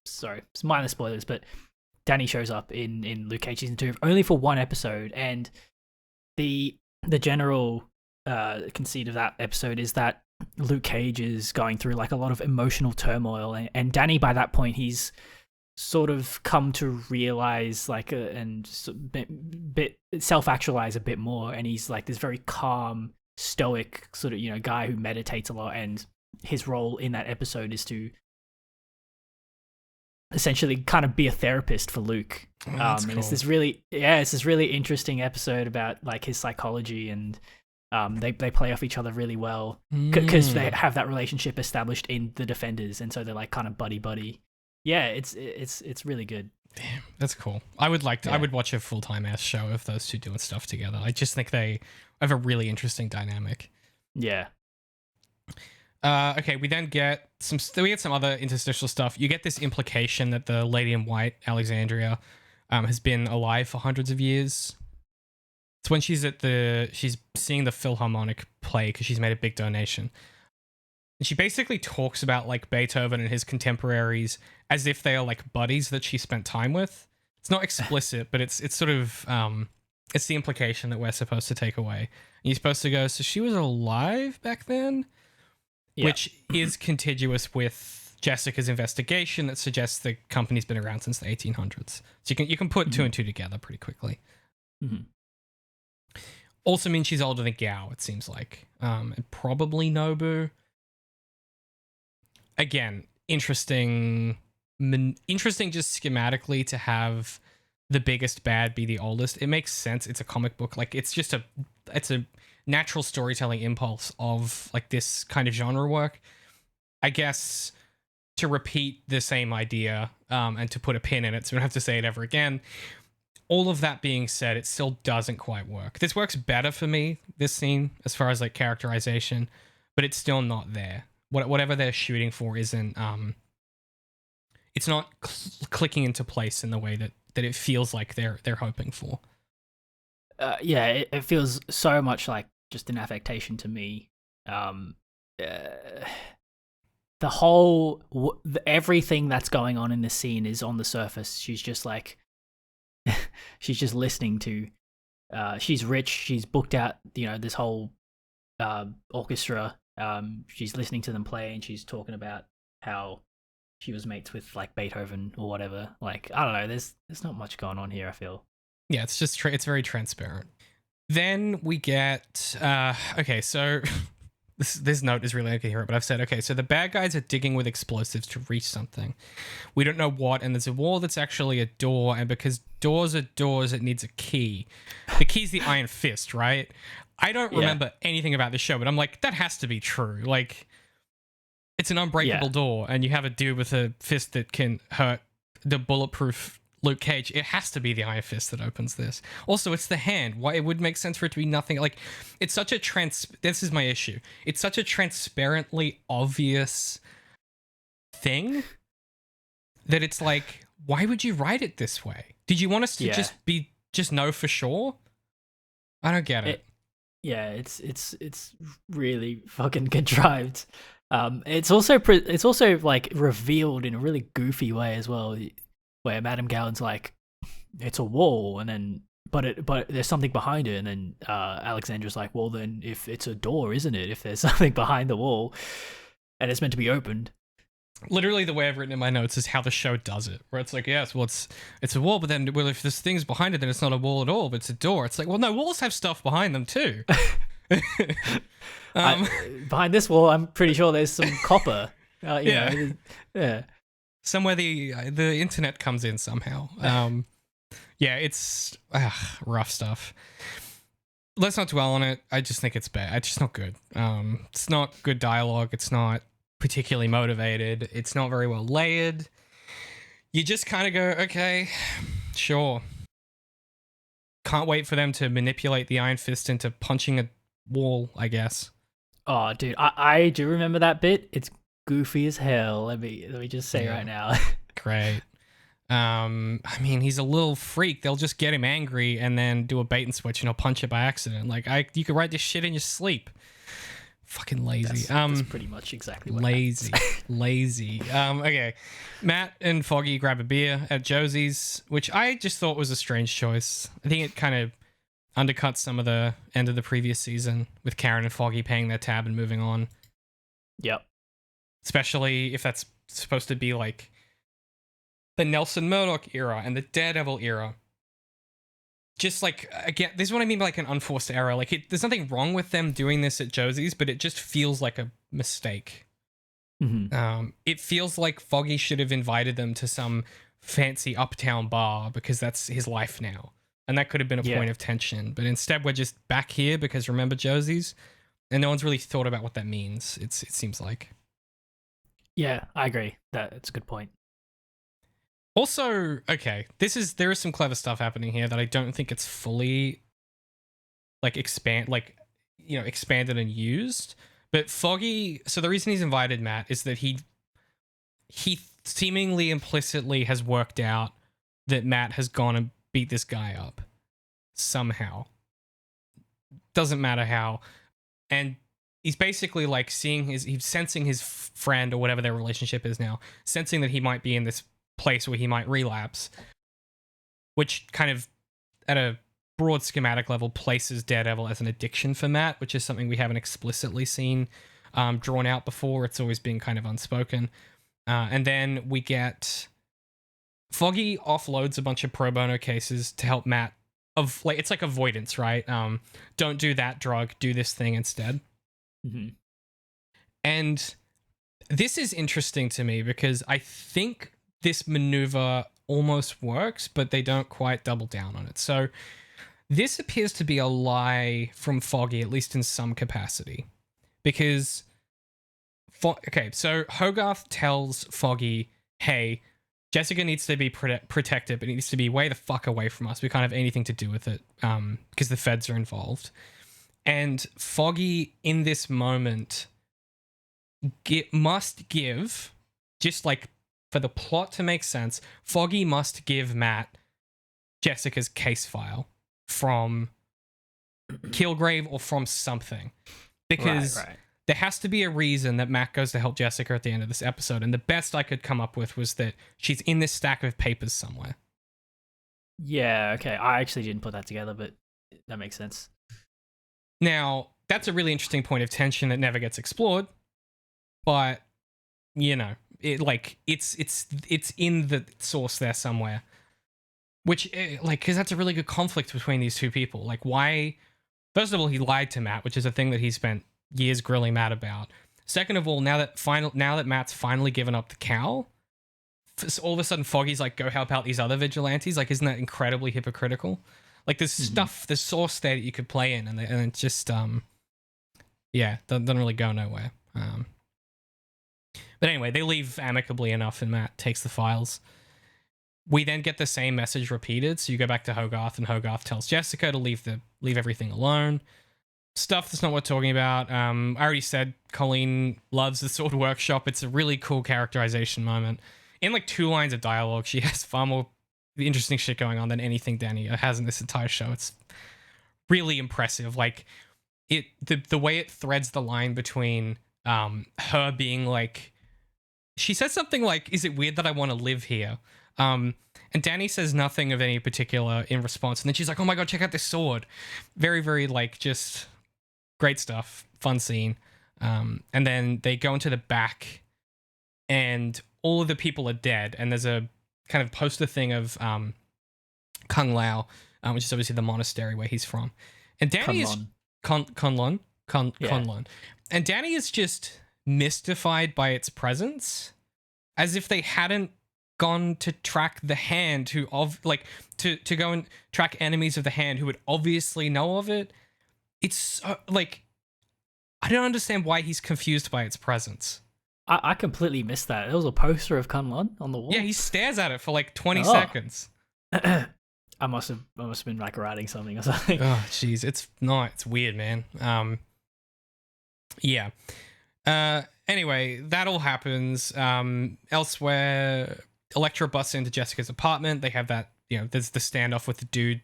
minor spoilers, but Danny shows up in Luke Cage season 2 only for one episode, and the general conceit of that episode is that Luke Cage is going through like a lot of emotional turmoil, and Danny by that point he's sort of come to realize like and bit self-actualize a bit more, and he's like this very calm, stoic sort of, you know, guy who meditates a lot, and his role in that episode is to essentially kind of be a therapist for Luke. That's and cool. it's this really interesting episode about like his psychology, and they play off each other really well because they have that relationship established in the Defenders, and so they're like kind of buddy. Yeah, it's really good. Damn, that's cool. I would like to. Yeah. I would watch a full-time ass show of those two doing stuff together. I just think they have a really interesting dynamic. Yeah. Okay, we then get some other interstitial stuff. You get this implication that the Lady in White, Alexandria, has been alive for hundreds of years. It's when she's seeing the Philharmonic play because she's made a big donation. And she basically talks about like Beethoven and his contemporaries as if they are like buddies that she spent time with. It's not explicit, but it's sort of it's the implication that we're supposed to take away. And you're supposed to go, so she was alive back then? Yeah. Which is contiguous with Jessica's investigation that suggests the company's been around since the 1800s. So you can put two and two together pretty quickly. Also means she's older than Gao, it seems like. And probably Nobu. Again, interesting just schematically to have the biggest bad be the oldest. It makes sense. It's a comic book. Like it's a natural storytelling impulse of like this kind of genre work. I guess to repeat the same idea and to put a pin in it so we don't have to say it ever again. All of that being said, it still doesn't quite work. This works better for me, this scene, as far as like characterization, but it's still not there. Whatever they're shooting for isn't it's not clicking into place in the way that it feels like they're hoping for. It feels so much like just an affectation to me. The whole everything that's going on in this scene is on the surface. She's just like she's just listening to she's rich, she's booked out, you know, this whole orchestra. She's listening to them play, and she's talking about how she was mates with like Beethoven or whatever. Like, I don't know, there's not much going on here, I feel. Yeah, it's just it's very transparent. Then we get okay, so this note is really okay here, but I've said, okay, so the bad guys are digging with explosives to reach something. We don't know what, and there's a wall that's actually a door, and because doors are doors, it needs a key. The key's the Iron Fist, right? I don't remember anything about this show, but I'm like, that has to be true. Like, it's an unbreakable door, and you have a dude with a fist that can hurt the bulletproof Luke Cage. It has to be the Iron Fist that opens this. Also, it's the hand. Why it would make sense for it to be nothing. Like, it's such a this is my issue. It's such a transparently obvious thing that it's like, why would you write it this way? Did you want us to just know for sure? I don't get it. Yeah, it's really fucking contrived. It's also like revealed in a really goofy way as well, where Madame Gowan's like, it's a wall, and then but there's something behind it, and then Alexandra's like, well then if it's a door, isn't it? If there's something behind the wall, and it's meant to be opened. Literally, the way I've written in my notes is how the show does it, where it's like, yes, well, it's a wall, but then, well, if there's things behind it, then it's not a wall at all, but it's a door. It's like, well, no, walls have stuff behind them too. Behind this wall, I'm pretty sure there's some copper. Yeah. Somewhere the internet comes in somehow. It's rough stuff. Let's not dwell on it. I just think it's bad. It's just not good. It's not good dialogue. It's not particularly motivated. It's not very well layered. You just kind of go, okay, sure. Can't wait for them to manipulate the Iron Fist into punching a wall, I guess. Oh, dude, I do remember that bit. It's goofy as hell. Let me just say right now. Great. I mean, he's a little freak. They'll just get him angry and then do a bait and switch and he'll punch it by accident. Like, you could write this shit in your sleep. Fucking lazy. That's pretty much exactly what lazy. happens. Lazy. Okay. Matt and Foggy grab a beer at Josie's, which I just thought was a strange choice. I think it kind of undercuts some of the end of the previous season with Karen and Foggy paying their tab and moving on. Yep. Especially if that's supposed to be like the Nelson Murdock era and the DareDevil era. Just like, again, this is what I mean by like an unforced error. Like, there's nothing wrong with them doing this at Josie's, but it just feels like a mistake. Mm-hmm. It feels like Foggy should have invited them to some fancy uptown bar because that's his life now. And that could have been a point of tension. But instead, we're just back here because remember Josie's? And no one's really thought about what that means, it seems like. Yeah, I agree. That's a good point. Also, okay, there is some clever stuff happening here that I don't think it's fully expanded and used. But Foggy, so the reason he's invited Matt is that he seemingly implicitly has worked out that Matt has gone and beat this guy up somehow. Doesn't matter how. And he's basically like he's sensing his friend or whatever their relationship is now, sensing that he might be in this place where he might relapse, which kind of at a broad schematic level places DareDevil as an addiction for Matt, which is something we haven't explicitly seen drawn out before. It's always been kind of unspoken. And then we get Foggy offloads a bunch of pro bono cases to help Matt. It's like avoidance, right? Don't do that drug, do this thing instead. Mm-hmm. And this is interesting to me because I think this maneuver almost works, but they don't quite double down on it. So this appears to be a lie from Foggy, at least in some capacity. Because, so Hogarth tells Foggy, hey, Jessica needs to be protected, but it needs to be way the fuck away from us. We can't have anything to do with it because the feds are involved. And Foggy, in this moment, must give, just like for the plot to make sense, Foggy must give Matt Jessica's case file from Kilgrave or from something. Because there has to be a reason that Matt goes to help Jessica at the end of this episode. And the best I could come up with was that she's in this stack of papers somewhere. Yeah, okay. I actually didn't put that together, but that makes sense. Now, that's a really interesting point of tension that never gets explored. But, you know, it's in the source there somewhere. Which, because that's a really good conflict between these two people. Like, why? First of all, he lied to Matt, which is a thing that he spent years grilling Matt about. Second of all, now that Matt's finally given up the cow, all of a sudden Foggy's like, go help out these other vigilantes. Like, isn't that incredibly hypocritical? Like, there's stuff, there's source there that you could play in, and it's just, doesn't really go nowhere. But anyway, they leave amicably enough, and Matt takes the files. We then get the same message repeated, so you go back to Hogarth, and Hogarth tells Jessica to leave everything alone. Stuff that's not worth talking about. I already said Colleen loves the sword workshop. It's a really cool characterization moment. In like 2 lines of dialogue, she has far more interesting shit going on than anything Danny has in this entire show. It's really impressive. Like, the way it threads the line between her being like, she says something like, is it weird that I want to live here? And Danny says nothing of any particular in response. And then she's like, oh my God, check out this sword. Very, very, like, just great stuff. Fun scene. And then they go into the back and all of the people are dead. And there's a kind of poster thing of Kung Lao, which is obviously the monastery where he's from. And Danny is... Kunlun. And Danny is just mystified by its presence, as if they hadn't gone to track the hand to go and track enemies of the hand who would obviously know of it. It's like, I don't understand why he's confused by its presence. I completely missed that. There was a poster of Kunlun on the wall. Yeah, he stares at it for like 20 seconds. I must have been like writing something or something. Oh, jeez, it's weird, man. Yeah. Anyway, that all happens. Elsewhere, Elektra busts into Jessica's apartment. They have that, there's the standoff with the dude.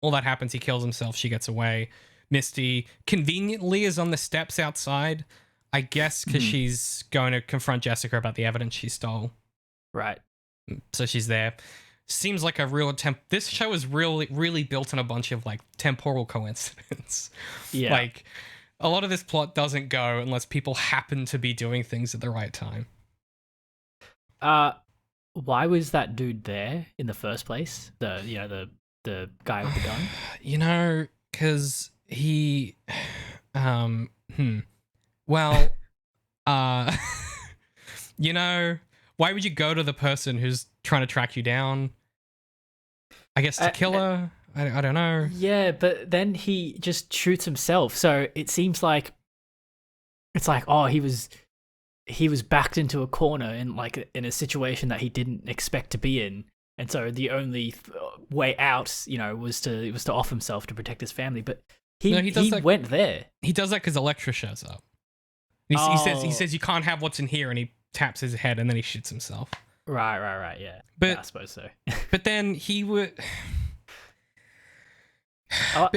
All that happens. He kills himself. She gets away. Misty conveniently is on the steps outside, I guess, because she's going to confront Jessica about the evidence she stole. Right. So she's there. Seems like a real this show is really built on a bunch of like temporal coincidence. Yeah. Like a lot of this plot doesn't go unless people happen to be doing things at the right time. Why was that dude there in the first place? The guy with the gun? Because he well why would you go to the person who's trying to track you down? I guess to kill her? I don't know. Yeah, but then he just shoots himself. So it seems like it's like, oh, he was backed into a corner in a situation that he didn't expect to be in. And so the only way out, was to off himself to protect his family. But he went there. He does that because Elektra shows up. He says you can't have what's in here, and he taps his head, and then he shoots himself. Right. Yeah, but yeah, I suppose so. But then he would. But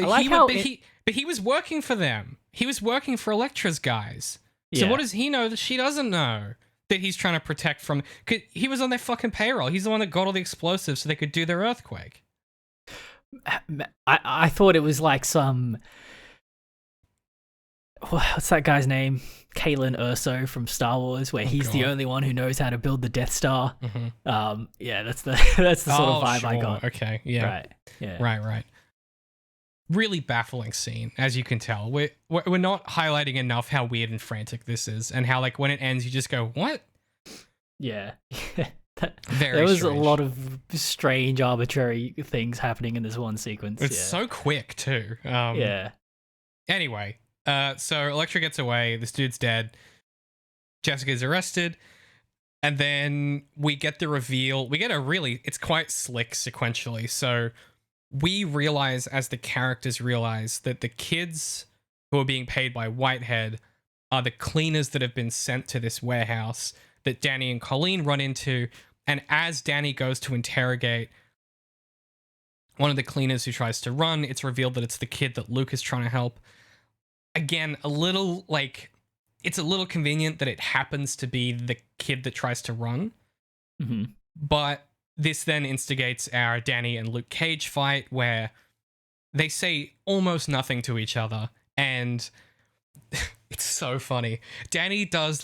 he was working for them. He was working for Elektra's guys. So what does he know that she doesn't know? That he's trying to protect from. Cause he was on their fucking payroll. He's the one that got all the explosives so they could do their earthquake. I thought it was like some. What's that guy's name? Kalen Erso from Star Wars, where he's the only one who knows how to build the Death Star. Mm-hmm. Yeah, that's the sort of vibe I got. Okay, yeah, right, yeah, right. Really baffling scene, as you can tell. We're not highlighting enough how weird and frantic this is, and how like when it ends, you just go, "What?" Yeah. Very there was strange. A lot of strange, arbitrary things happening in this one sequence. It's so quick too. Yeah. Anyway, so Elektra gets away. This dude's dead. Jessica's arrested. And then we get the reveal. It's quite slick sequentially. So we realize, as the characters realize, that the kids who are being paid by Whitehead are the cleaners that have been sent to this warehouse that Danny and Colleen run into. And as Danny goes to interrogate one of the cleaners who tries to run, it's revealed that it's the kid that Luke is trying to help. Again, it's a little convenient that it happens to be the kid that tries to run. Mm-hmm. But this then instigates our Danny and Luke Cage fight, where they say almost nothing to each other. And it's so funny. Danny goes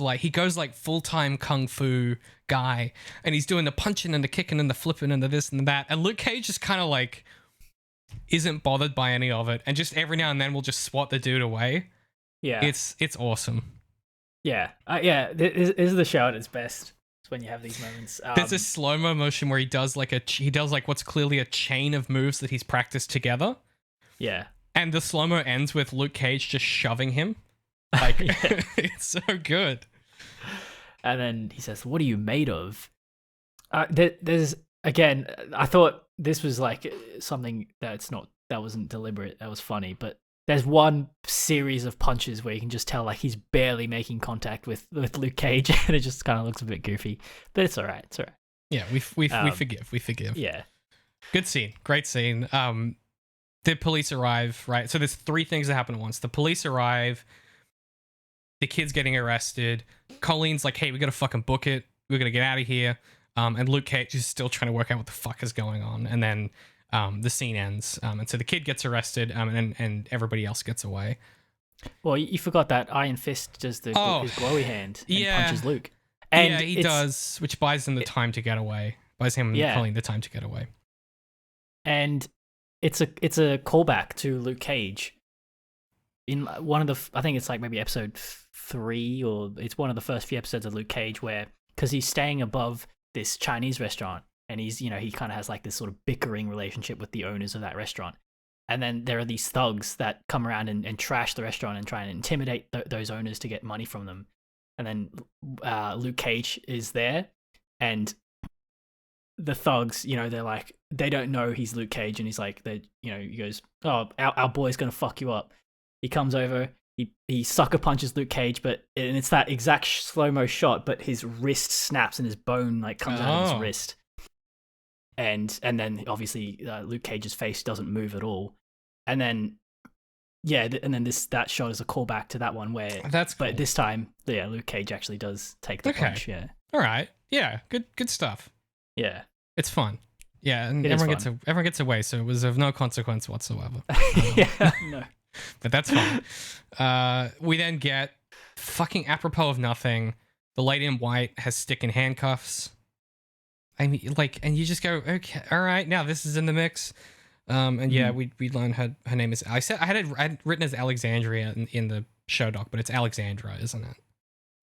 full-time kung fu guy, and he's doing the punching and the kicking and the flipping and the this and the that. And Luke Cage just kind of like isn't bothered by any of it, and just every now and then will just swat the dude away. Yeah, it's awesome. Yeah, this is the show at its best. It's when you have these moments. There's a slow-mo motion where he does what's clearly a chain of moves that he's practiced together. Yeah, and the slow-mo ends with Luke Cage just shoving him. Like, it's so good. And then he says, "What are you made of?" There's again. I thought this was like something that wasn't deliberate. That was funny, but there's one series of punches where you can just tell like he's barely making contact with Luke Cage, and it just kind of looks a bit goofy. But it's all right. It's all right. Yeah, we forgive. We forgive. Yeah, good scene. Great scene. The police arrive. Right. So there's three things that happen at once. The police arrive. The kid's getting arrested. Colleen's like, "Hey, we gotta fucking book it. We're gonna get out of here." And Luke Cage is still trying to work out what the fuck is going on. And then the scene ends. And so the kid gets arrested, and everybody else gets away. Well, you forgot that Iron Fist does his glowy hand and punches Luke. And he does, which buys them the time to get away. Buys him and Colleen the time to get away. And it's a callback to Luke Cage. In one of the, I think it's like maybe episode 3, or it's one of the first few episodes of Luke Cage, where because he's staying above this Chinese restaurant, and he's he kind of has like this sort of bickering relationship with the owners of that restaurant, and then there are these thugs that come around and trash the restaurant and try and intimidate those owners to get money from them, and then Luke Cage is there, and the thugs, they're like, they don't know he's Luke Cage, and he's like, he goes, "Oh, our boy's gonna fuck you up." He comes over, he sucker punches Luke Cage, and it's that exact slow-mo shot, but his wrist snaps and his bone like comes out of his wrist. And then obviously Luke Cage's face doesn't move at all. And then that shot is a callback to that one where that's cool. But this time, Luke Cage actually does take the punch. Yeah. All right. Yeah. Good stuff. Yeah. It's fun. Yeah, and everyone gets away, so it was of no consequence whatsoever. No. But that's fine. We then get, fucking apropos of nothing, the lady in white has stick in handcuffs. I mean, like, and you just go, okay, all right, now this is in the mix. And yeah, we learned her name is, I had it written as Alexandria in the show doc, but it's Alexandra, isn't it?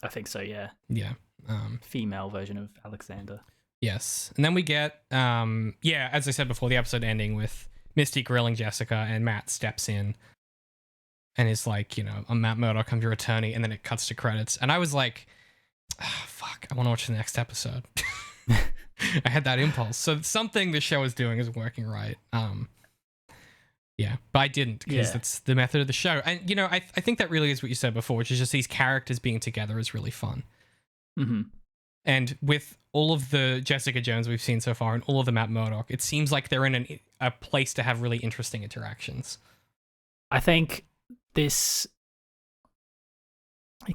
I think so, yeah. Yeah. Female version of Alexander. Yes. And then we get, as I said before, the episode ending with Misty grilling Jessica, and Matt steps in and is like, I'm Matt Murdock, I'm your attorney. And then it cuts to credits. And I was like, fuck, I want to watch the next episode. I had that impulse. So something the show is doing is working right. But I didn't, because that's the method of the show. And, I think that really is what you said before, which is just these characters being together is really fun. Mm-hmm. And with all of the Jessica Jones we've seen so far and all of the Matt Murdock, it seems like they're in a place to have really interesting interactions. I think it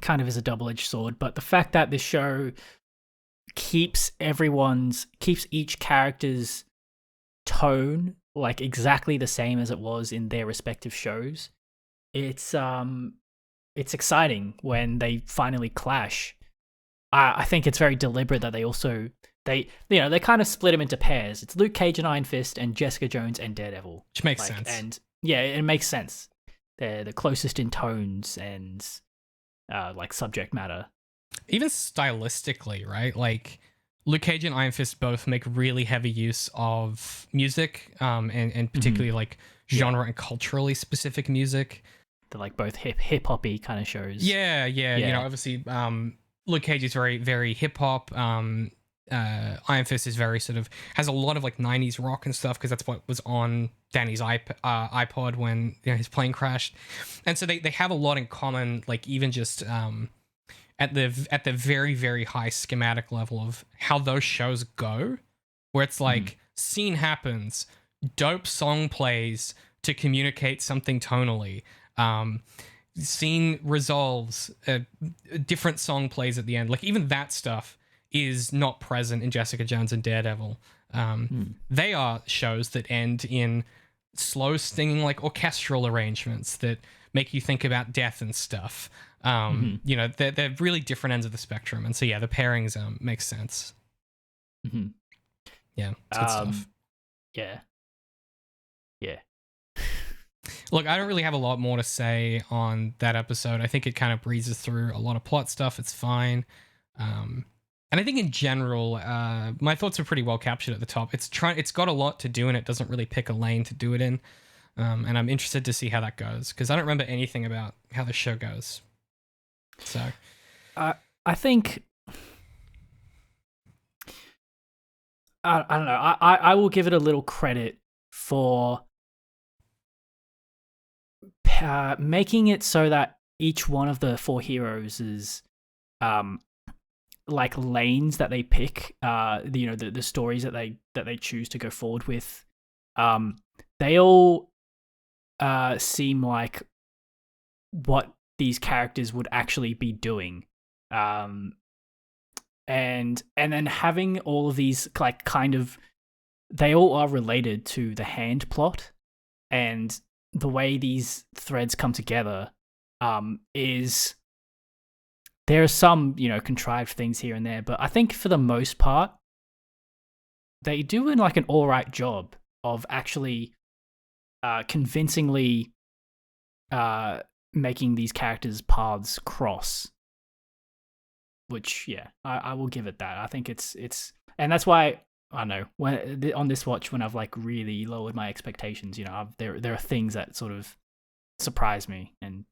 kind of is a double-edged sword, but the fact that this show keeps each character's tone like exactly the same as it was in their respective shows, it's exciting when they finally clash. I think it's very deliberate that they kind of split them into pairs. It's Luke Cage and Iron Fist, and Jessica Jones and Daredevil, which makes sense. And yeah, it makes sense. They're the closest in tones and subject matter. Even stylistically, right? Like Luke Cage and Iron Fist both make really heavy use of music, and particularly like genre and culturally specific music. They're like both hip hoppy kind of shows. Yeah. Obviously, Luke Cage is very, very hip hop. Iron Fist is very sort of has a lot of like 90s rock and stuff, because that's what was on Danny's iPod when his plane crashed. And so they have a lot in common, like even just at the very, very high schematic level of how those shows go, where it's like scene happens, dope song plays to communicate something tonally. Scene resolves, a different song plays at the end. Like even that stuff is not present in Jessica Jones and Daredevil. They are shows that end in slow stinging like orchestral arrangements that make you think about death and stuff. They're really different ends of the spectrum. And so the pairings makes sense. Mm-hmm. Yeah, it's good stuff. Yeah. Look, I don't really have a lot more to say on that episode. I think it kind of breezes through a lot of plot stuff. It's fine. And I think in general, my thoughts are pretty well captured at the top. It's got a lot to do, and it doesn't really pick a lane to do it in. And I'm interested to see how that goes, because I don't remember anything about how the show goes. So, I think I don't know. I will give it a little credit for making it so that each one of the four heroes is like lanes that they pick, the stories that they choose to go forward with. They all seem like what these characters would actually be doing. And then having all of these like kind of, they all are related to the hand plot, and the way these threads come together is there are some, contrived things here and there, but I think for the most part, they do like an all right job of actually convincingly making these characters' paths cross. Which, I will give it that. I think it's, and that's why I don't know when on this watch, when I've like really lowered my expectations, there are things that sort of surprise me, and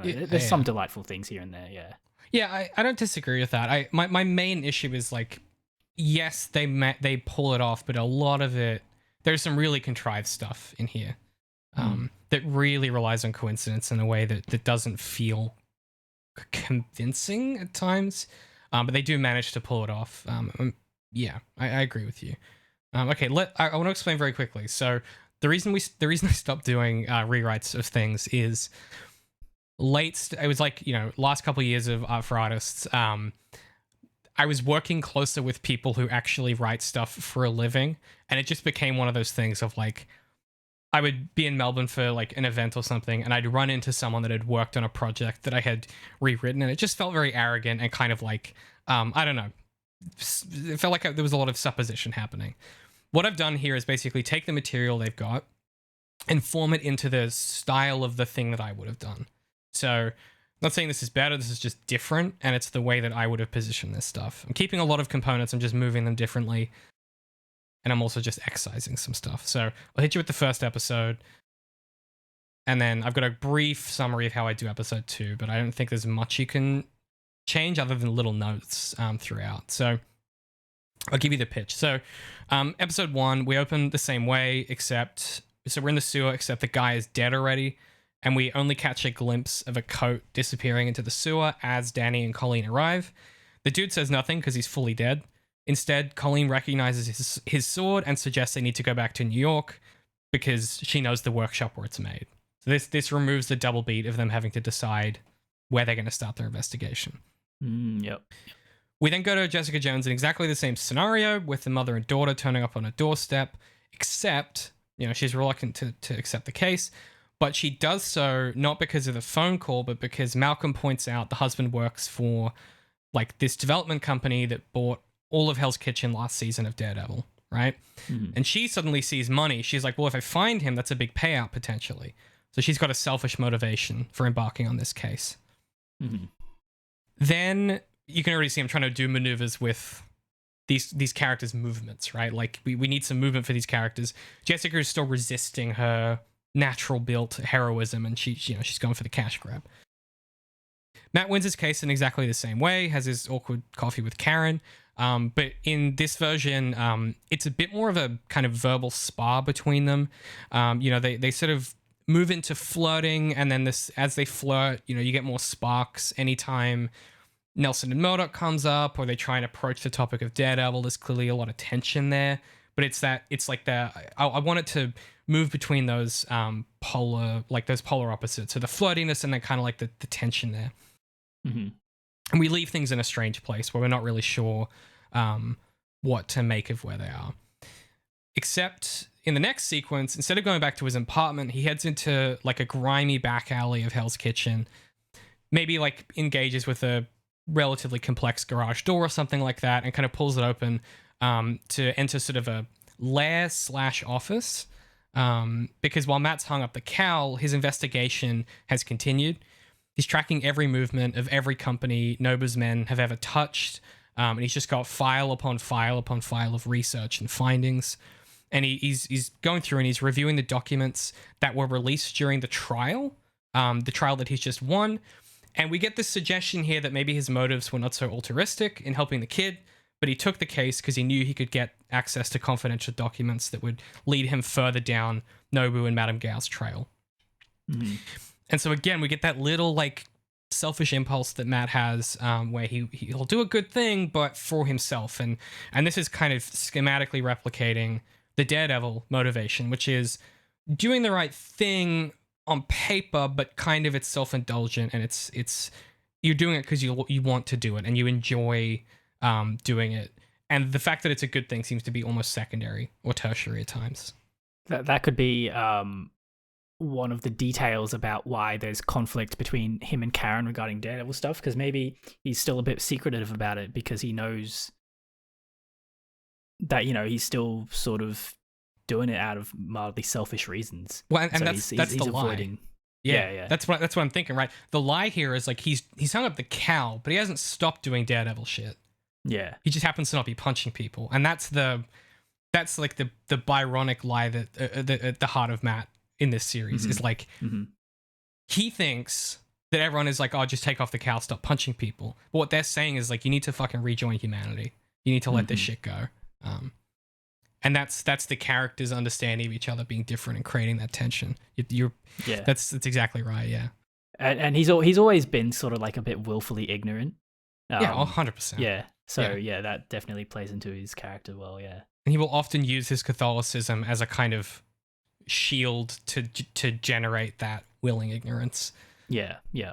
there's some delightful things here and there. Yeah, I don't disagree with that. My main issue is like, yes, they pull it off, but a lot of it, there's some really contrived stuff in here. that really relies on coincidence in a way that doesn't feel convincing at times, but they do manage to pull it off. Yeah, I agree with you. Okay, I want to explain very quickly. So the reason I stopped doing rewrites of things is it was like, last couple of years of Art for Artists. I was working closer with people who actually write stuff for a living, and it just became one of those things of like, I would be in Melbourne for like an event or something, and I'd run into someone that had worked on a project that I had rewritten, and it just felt very arrogant and kind of like, I don't know, it felt like there was a lot of supposition happening. What I've done here is basically take the material they've got and form it into the style of the thing that I would have done. So I'm not saying this is better, this is just different, and it's the way that I would have positioned this stuff. I'm keeping a lot of components, I'm just moving them differently, and I'm also just excising some stuff. So I'll hit you with the first episode, and then I've got a brief summary of how I do episode 2, but I don't think there's much you can change other than little notes throughout. So I'll give you the pitch. So episode 1, we open the same way, so we're in the sewer, except the guy is dead already, and we only catch a glimpse of a coat disappearing into the sewer as Danny and Colleen arrive. The dude says nothing because he's fully dead. Instead, Colleen recognizes his sword and suggests they need to go back to New York because she knows the workshop where it's made. So this removes the double beat of them having to decide where they're going to start their investigation. Yep. We then go to Jessica Jones in exactly the same scenario with the mother and daughter turning up on a doorstep, except, she's reluctant to accept the case, but she does so not because of the phone call, but because Malcolm points out the husband works for like this development company that bought all of Hell's Kitchen last season of Daredevil, right? Mm-hmm. And she suddenly sees money. She's like, well, if I find him, that's a big payout potentially. So she's got a selfish motivation for embarking on this case. Mm-hmm. Then you can already see I'm trying to do maneuvers with these characters' movements, right? Like we need some movement for these characters. Jessica is still resisting her natural built heroism, and she's going for the cash grab. Matt wins his case in exactly the same way, has his awkward coffee with Karen. But in this version, it's a bit more of a kind of verbal spar between them. They sort of move into flirting, and then as they flirt, you get more sparks anytime Nelson and Murdock comes up, or they try and approach the topic of Daredevil. There's clearly a lot of tension there, but I want it to move between those polar opposites. So the flirtiness and then kind of like the tension there. Mm-hmm. And we leave things in a strange place where we're not really sure what to make of where they are. Except in the next sequence, instead of going back to his apartment, he heads into like a grimy back alley of Hell's Kitchen. Maybe like engages with a relatively complex garage door or something like that, and kind of pulls it open to enter sort of a lair/office. Because while Matt's hung up the cowl, his investigation has continued. He's tracking every movement of every company Nobu's men have ever touched. And he's just got file upon file upon file of research and findings. And he's going through and he's reviewing the documents that were released during the trial that he's just won. And we get this suggestion here that maybe his motives were not so altruistic in helping the kid, but he took the case because he knew he could get access to confidential documents that would lead him further down Nobu and Madame Gao's trail. Mm-hmm. And so again, we get that little like selfish impulse that Matt has, where he'll do a good thing, but for himself. And this is kind of schematically replicating the Daredevil motivation, which is doing the right thing on paper, but kind of it's self-indulgent, and it's you're doing it because you want to do it and you enjoy doing it. And the fact that it's a good thing seems to be almost secondary or tertiary at times. That could be one of the details about why there's conflict between him and Karen regarding Daredevil stuff, because maybe he's still a bit secretive about it because he knows that, he's still sort of doing it out of mildly selfish reasons. Well, and that's the avoiding. Lie. Yeah. That's what I'm thinking, right? The lie here is like he's hung up the cowl, but he hasn't stopped doing Daredevil shit. Yeah. He just happens to not be punching people. And that's like the Byronic lie that at the heart of Matt in this series mm-hmm. is like, mm-hmm. he thinks that everyone is like, oh, just take off the cowl, stop punching people. But what they're saying is like, you need to fucking rejoin humanity. You need to let mm-hmm. this shit go. And that's the characters' understanding of each other being different and creating that tension. Yeah. That's exactly right. Yeah. And he's always been sort of like a bit willfully ignorant. Yeah, 100%. Yeah. So yeah, that definitely plays into his character well. Yeah. And he will often use his Catholicism as a kind of shield to generate that willing ignorance. Yeah. Yeah.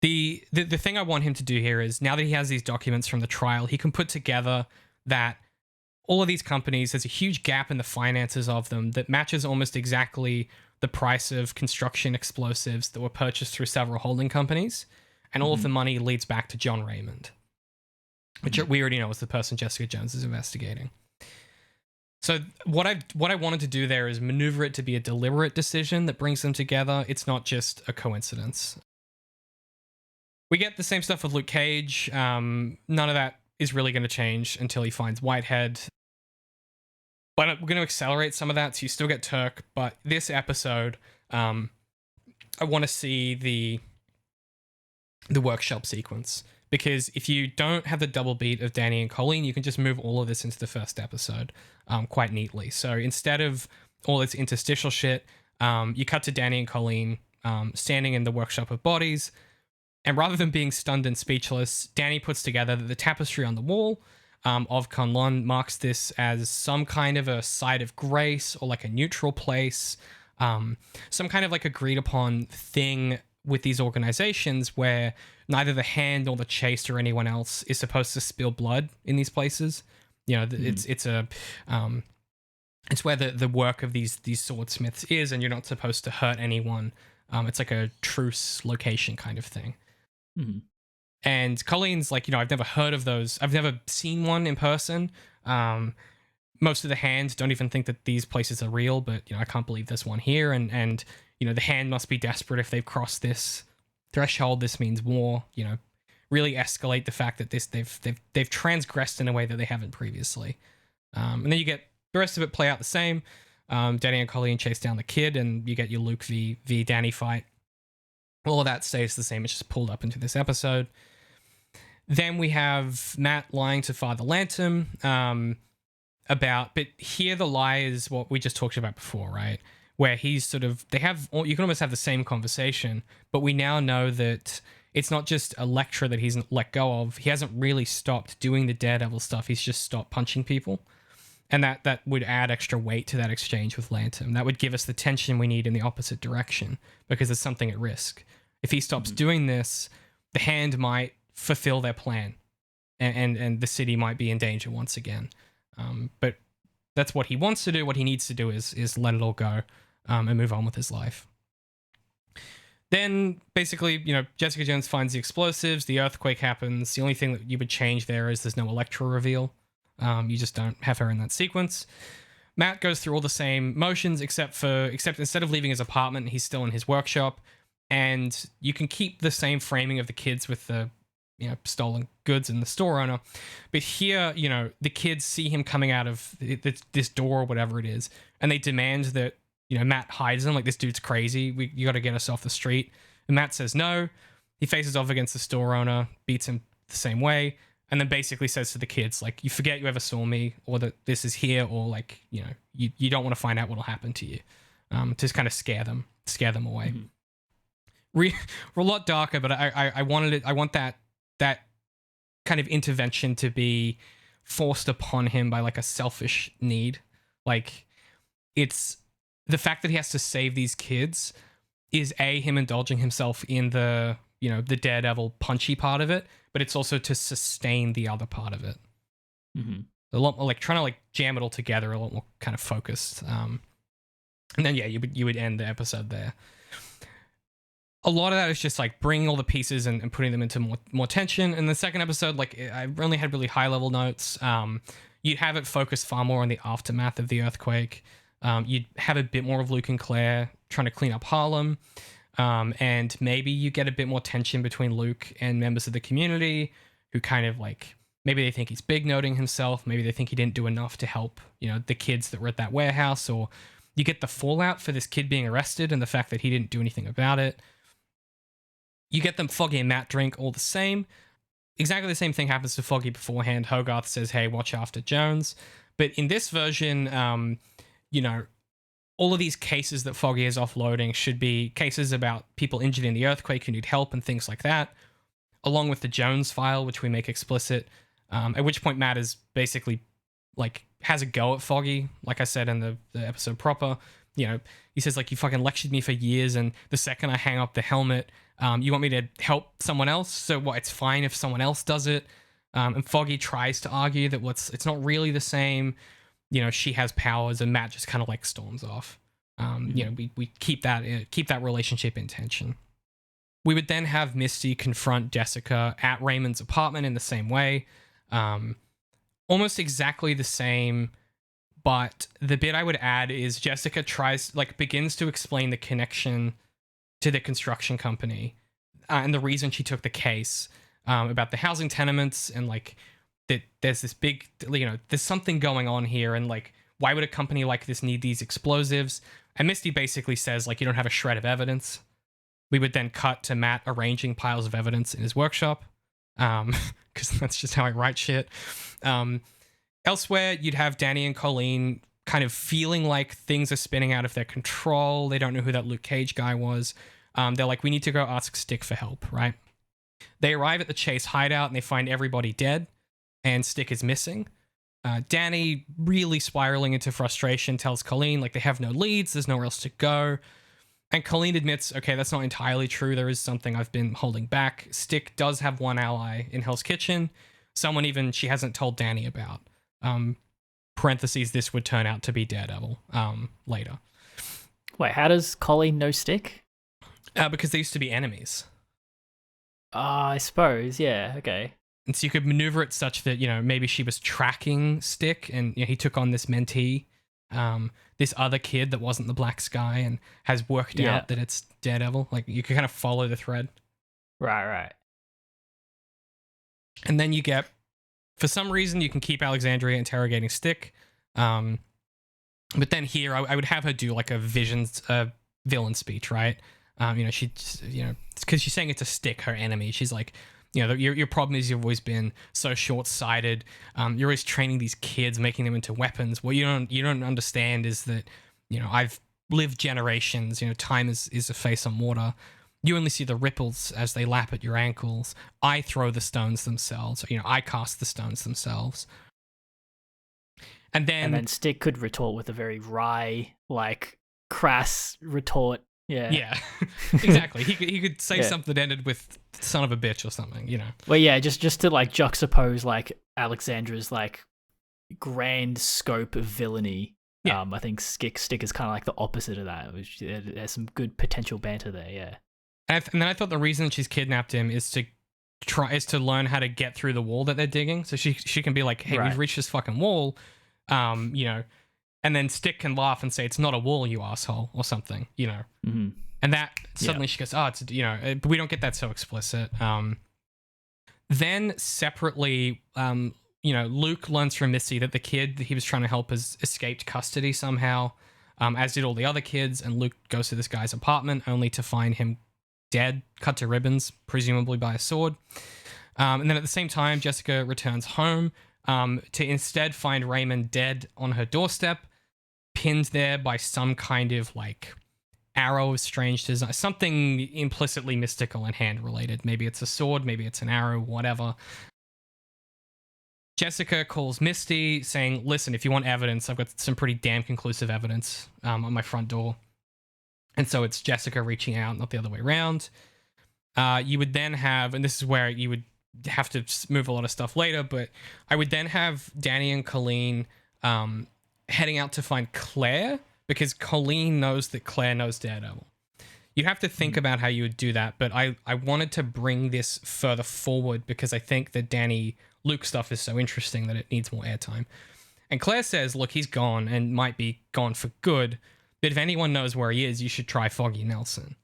The thing I want him to do here is, now that he has these documents from the trial, he can put together that all of these companies, there's a huge gap in the finances of them that matches almost exactly the price of construction explosives that were purchased through several holding companies. And all of the money leads back to John Raymond, which we already know is the person Jessica Jones is investigating. So what I wanted to do there is maneuver it to be a deliberate decision that brings them together. It's not just a coincidence. We get the same stuff with Luke Cage. None of that is really going to change until he finds Whitehead. But we're going to accelerate some of that, so you still get TURK. But this episode, I want to see the workshop sequence. Because if you don't have the double beat of Danny and Colleen, you can just move all of this into the first episode quite neatly. So instead of all this interstitial shit, you cut to Danny and Colleen standing in the workshop of bodies. And rather than being stunned and speechless, Danny puts together that the tapestry on the wall of Kunlun marks this as some kind of a site of grace, or like a neutral place, some kind of like agreed upon thing with these organizations where neither the Hand nor the Chaste or anyone else is supposed to spill blood in these places. You know, it's where the work of these swordsmiths is, and you're not supposed to hurt anyone. It's like a truce location kind of thing. Mm-hmm. And Colleen's like, I've never heard of those. I've never seen one in person. Most of the Hand don't even think that these places are real, but I can't believe there's one here. And the Hand must be desperate if they've crossed this threshold. This means war. Really escalate the fact that they've transgressed in a way that they haven't previously. And then you get the rest of it play out the same. Danny and Colleen chase down the kid, and you get your Luke v Danny fight. All of that stays the same. It's just pulled up into this episode. Then we have Matt lying to Father Lantom but here the lie is what we just talked about before, right? Where he's you can almost have the same conversation, but we now know that it's not just a lecture that he's let go of. He hasn't really stopped doing the Daredevil stuff. He's just stopped punching people. And that would add extra weight to that exchange with Lantom. That would give us the tension we need in the opposite direction, because there's something at risk. If he stops doing this, the Hand might fulfill their plan, and the city might be in danger once again. But that's what he wants to do. What he needs to do is let it all go and move on with his life. Then basically, Jessica Jones finds the explosives, the earthquake happens. The only thing that you would change there is there's no Elektra reveal. You just don't have her in that sequence. Matt goes through all the same motions, except instead of leaving his apartment, he's still in his workshop. And you can keep the same framing of the kids with the stolen goods and the store owner. But here, the kids see him coming out of this door or whatever it is, and they demand that, Matt hides them. Like, this dude's crazy. You got to get us off the street. And Matt says no. He faces off against the store owner, beats him the same way, and then basically says to the kids, like, you forget you ever saw me, or that this is here, or like, you don't want to find out what'll happen to you. To just kind of scare them away. Mm-hmm. We're a lot darker, but I want that kind of intervention to be forced upon him by like a selfish need. Like, it's the fact that he has to save these kids is him indulging himself in the the Daredevil punchy part of it, but it's also to sustain the other part of it. Mm-hmm. A lot more like trying to like jam it all together, a lot more kind of focused. And then you would end the episode there. A lot of that is just like bringing all the pieces and putting them into more tension. In the second episode, like, I only had really high level notes. You'd have it focus far more on the aftermath of the earthquake. You'd have a bit more of Luke and Claire trying to clean up Harlem. And maybe you get a bit more tension between Luke and members of the community who kind of like, maybe they think he's big noting himself. Maybe they think he didn't do enough to help, the kids that were at that warehouse. Or you get the fallout for this kid being arrested and the fact that he didn't do anything about it. You get them Foggy and Matt drink all the same. Exactly the same thing happens to Foggy beforehand. Hogarth says, hey, watch after Jones. But in this version, you know, all of these cases that Foggy is offloading should be cases about people injured in the earthquake who need help and things like that, along with the Jones file, which we make explicit, at which point Matt is basically, like, has a go at Foggy, like I said in the episode proper. You know, he says, like, you fucking lectured me for years, and the second I hang up the helmet, you want me to help someone else? So what, it's fine if someone else does it? And Foggy tries to argue that it's not really the same. You know, she has powers, and Matt just kind of like storms off. You know, we keep that relationship in tension. We would then have Misty confront Jessica at Raymond's apartment in the same way, almost exactly the same. But the bit I would add is Jessica begins to explain the connection to the construction company and the reason she took the case about the housing tenements, and like that there's this big, you know, there's something going on here, and like, why would a company like this need these explosives? And Misty basically says, like, you don't have a shred of evidence. We would then cut to Matt arranging piles of evidence in his workshop, because that's just how I write shit. Elsewhere, you'd have Danny and Colleen kind of feeling like things are spinning out of their control. They don't know who that Luke Cage guy was. They're like, we need to go ask Stick for help, right? They arrive at the Chase hideout, and they find everybody dead, and Stick is missing. Danny, really spiraling into frustration, tells Colleen, like, they have no leads, there's nowhere else to go. And Colleen admits, okay, that's not entirely true. There is something I've been holding back. Stick does have one ally in Hell's Kitchen. Someone even she hasn't told Danny about. Parentheses, this would turn out to be DareDevil later. Wait, how does Colleen know Stick? Because they used to be enemies. I suppose, yeah, okay. And so you could maneuver it such that, you know, maybe she was tracking Stick, and you know, he took on this mentee, this other kid that wasn't the Black Sky, and has worked out that it's DareDevil. Like, you can kind of follow the thread. Right. And then you get, for some reason, you can keep Alexandria interrogating Stick. But then here, I would have her do like a villain speech, right? You know, because she's saying it's a Stick, her enemy. She's like, you know, your problem is you've always been so short-sighted. You're always training these kids, making them into weapons. What you don't understand is that, you know, I've lived generations. You know, time is a face on water. You only see the ripples as they lap at your ankles. I throw the stones themselves. You know, I cast the stones themselves. And then Stick could retort with a very wry, like, crass retort. Yeah, exactly. He could say something that ended with "son of a bitch" or something, you know. Well, yeah, just to like juxtapose like Alexandra's like grand scope of villainy. Yeah. I think Stick is kind of like the opposite of that. There's some good potential banter there. Yeah. And then I thought the reason she's kidnapped him is to learn how to get through the wall that they're digging. So she can be like, hey, we've reached this fucking wall, you know. And then Stick can laugh and say, it's not a wall, you asshole, or something, you know. Mm-hmm. And that suddenly she goes, oh, it's, you know, but we don't get that so explicit. Then separately, you know, Luke learns from Misty that the kid that he was trying to help has escaped custody somehow, as did all the other kids. And Luke goes to this guy's apartment only to find him dead, cut to ribbons, presumably by a sword. And then at the same time, Jessica returns home to instead find Raymond dead on her doorstep, pinned there by some kind of like arrow of strange design, something implicitly mystical and hand related. Maybe it's a sword, maybe it's an arrow, whatever. Jessica calls Misty saying, listen, if you want evidence, I've got some pretty damn conclusive evidence on my front door. And so it's Jessica reaching out, not the other way around. You would then have, and this is where you would have to move a lot of stuff later, but I would then have Danny and Colleen heading out to find Claire, because Colleen knows that Claire knows DareDevil. You'd have to think about how you would do that, but I wanted to bring this further forward because I think that Danny Luke stuff is so interesting that it needs more airtime. And Claire says, look, he's gone and might be gone for good, but if anyone knows where he is, you should try Foggy Nelson.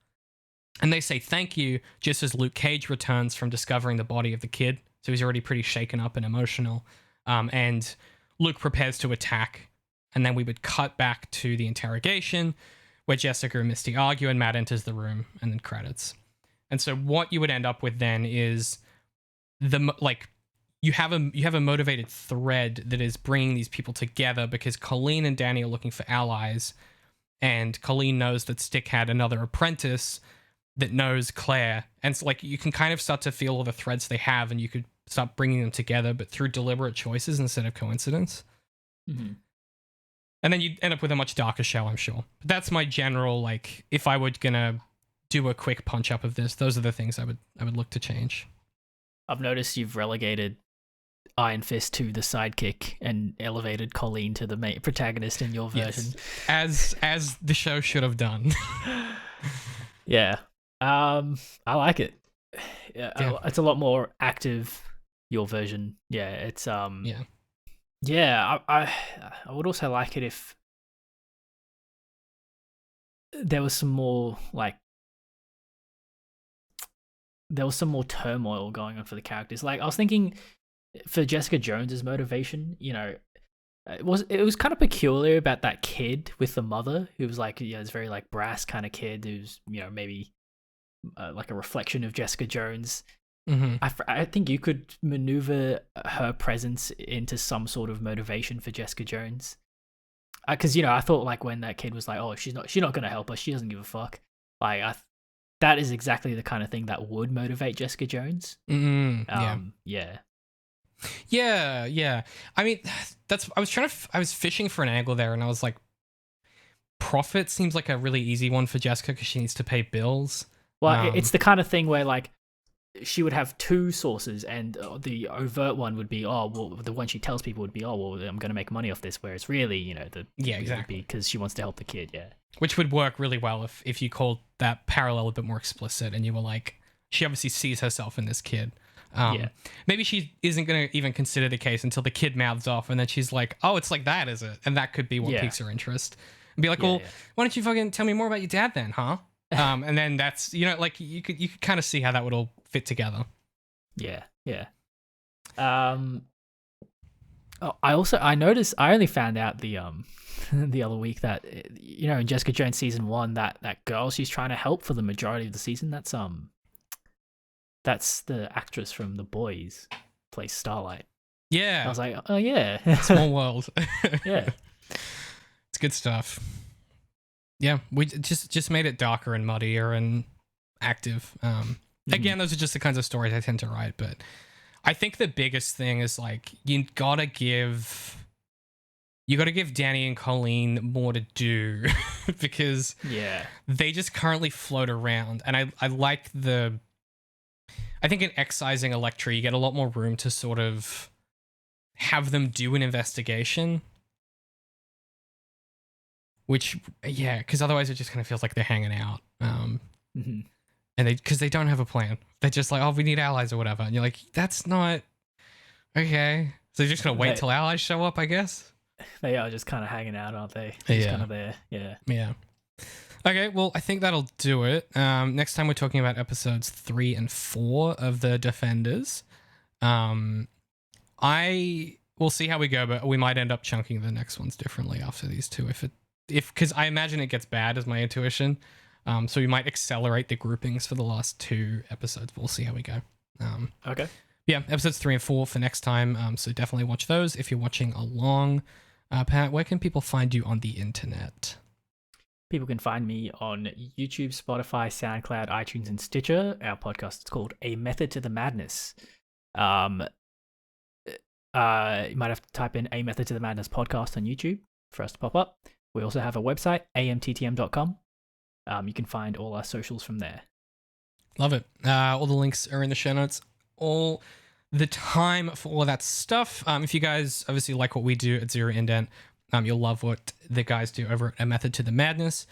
And they say thank you just as Luke Cage returns from discovering the body of the kid. So he's already pretty shaken up and emotional. And Luke prepares to attack. And then we would cut back to the interrogation where Jessica and Misty argue and Matt enters the room, and then credits. And so what you would end up with then is you have a motivated thread that is bringing these people together because Colleen and Danny are looking for allies, and Colleen knows that Stick had another apprentice that knows Claire, and so like you can kind of start to feel all the threads they have, and you could start bringing them together, but through deliberate choices instead of coincidence. Mm-hmm. And then you end up with a much darker show, I'm sure. But that's my general, like, if I were gonna do a quick punch up of this, those are the things I would look to change. I've noticed you've relegated Iron Fist to the sidekick and elevated Colleen to the main protagonist in your version. Yes. As the show should have done. Yeah. I like it. Yeah. It's a lot more active, your version. Yeah, it's Yeah, I would also like it if there was some more turmoil going on for the characters. Like I was thinking for Jessica Jones's motivation, you know, it was kind of peculiar about that kid with the mother who was like, this very like brass kind of kid who's, you know, maybe like a reflection of Jessica Jones. Mm-hmm. I think you could maneuver her presence into some sort of motivation for Jessica Jones. Because you know, I thought like when that kid was like, "Oh, she's not gonna help us. She doesn't give a fuck." Like, that is exactly the kind of thing that would motivate Jessica Jones. Yeah. I mean, I was fishing for an angle there, and I was like, profit seems like a really easy one for Jessica because she needs to pay bills. Well, it's the kind of thing where like she would have two sources, and the overt one would be, the one she tells people would be, I'm going to make money off this, where it's really, you know, exactly, because she wants to help the kid, yeah. Which would work really well if you called that parallel a bit more explicit, and you were like, she obviously sees herself in this kid. Maybe she isn't going to even consider the case until the kid mouths off, and then she's like, oh, it's like that, is it? And that could be what piques her interest. And be like, why don't you fucking tell me more about your dad then, huh? And then that's, you know, like you could kind of see how that would all fit together. Yeah. I noticed, I only found out the other week that, you know, in Jessica Jones season 1, that girl she's trying to help for the majority of the season, that's the actress from The Boys, plays Starlight. Yeah. I was like, oh yeah. Small world. Yeah. It's good stuff. Yeah, we just made it darker and muddier and active. Again, those are just the kinds of stories I tend to write, but I think the biggest thing is like you gotta give Danny and Colleen more to do because they just currently float around, and I like I think in excising Elektra, you get a lot more room to sort of have them do an investigation. Which, because otherwise it just kind of feels like they're hanging out. And because they don't have a plan. They're just like, oh, we need allies or whatever. And you're like, that's not okay. So you're just going to wait till allies show up, I guess? They are just kind of hanging out, aren't they? Just kind of there, Yeah. Okay, well, I think that'll do it. Next time we're talking about episodes 3 and 4 of The Defenders. We'll see how we go, but we might end up chunking the next ones differently after these two because I imagine it gets bad is my intuition. So we might accelerate the groupings for the last 2 episodes, but we'll see how we go. Okay. Yeah, episodes 3 and 4 for next time. So definitely watch those if you're watching along. Pat, where can people find you on the internet? People can find me on YouTube, Spotify, SoundCloud, iTunes, and Stitcher. Our podcast is called A Method to the Madness. You might have to type in A Method to the Madness podcast on YouTube for us to pop up. We also have a website, amttm.com. You can find all our socials from there. Love it. All the links are in the show notes all the time for all of that stuff. If you guys obviously like what we do at Zero Indent, you'll love what the guys do over at A Method to the Madness.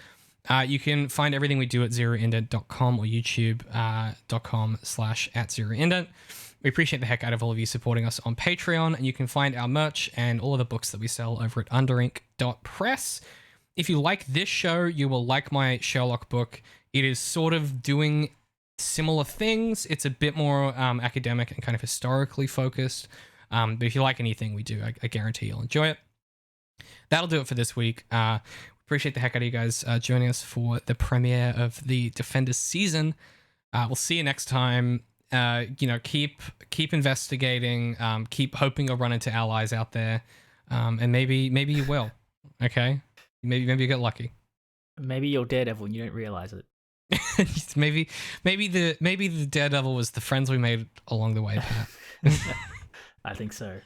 You can find everything we do at ZeroIndent.com or YouTube.com/@ZeroIndent. We appreciate the heck out of all of you supporting us on Patreon, and you can find our merch and all of the books that we sell over at UnderInk.Press. If you like this show, you will like my Sherlock book. It is sort of doing similar things. It's a bit more academic and kind of historically focused. But if you like anything we do, I guarantee you'll enjoy it. That'll do it for this week. Appreciate the heck out of you guys joining us for the premiere of the Defenders season. We'll see you next time. keep investigating, keep hoping you'll run into allies out there, and maybe you will. Okay, maybe you get lucky. Maybe you're Daredevil and you don't realize it. maybe the Daredevil was the friends we made along the way, Pat. I think so.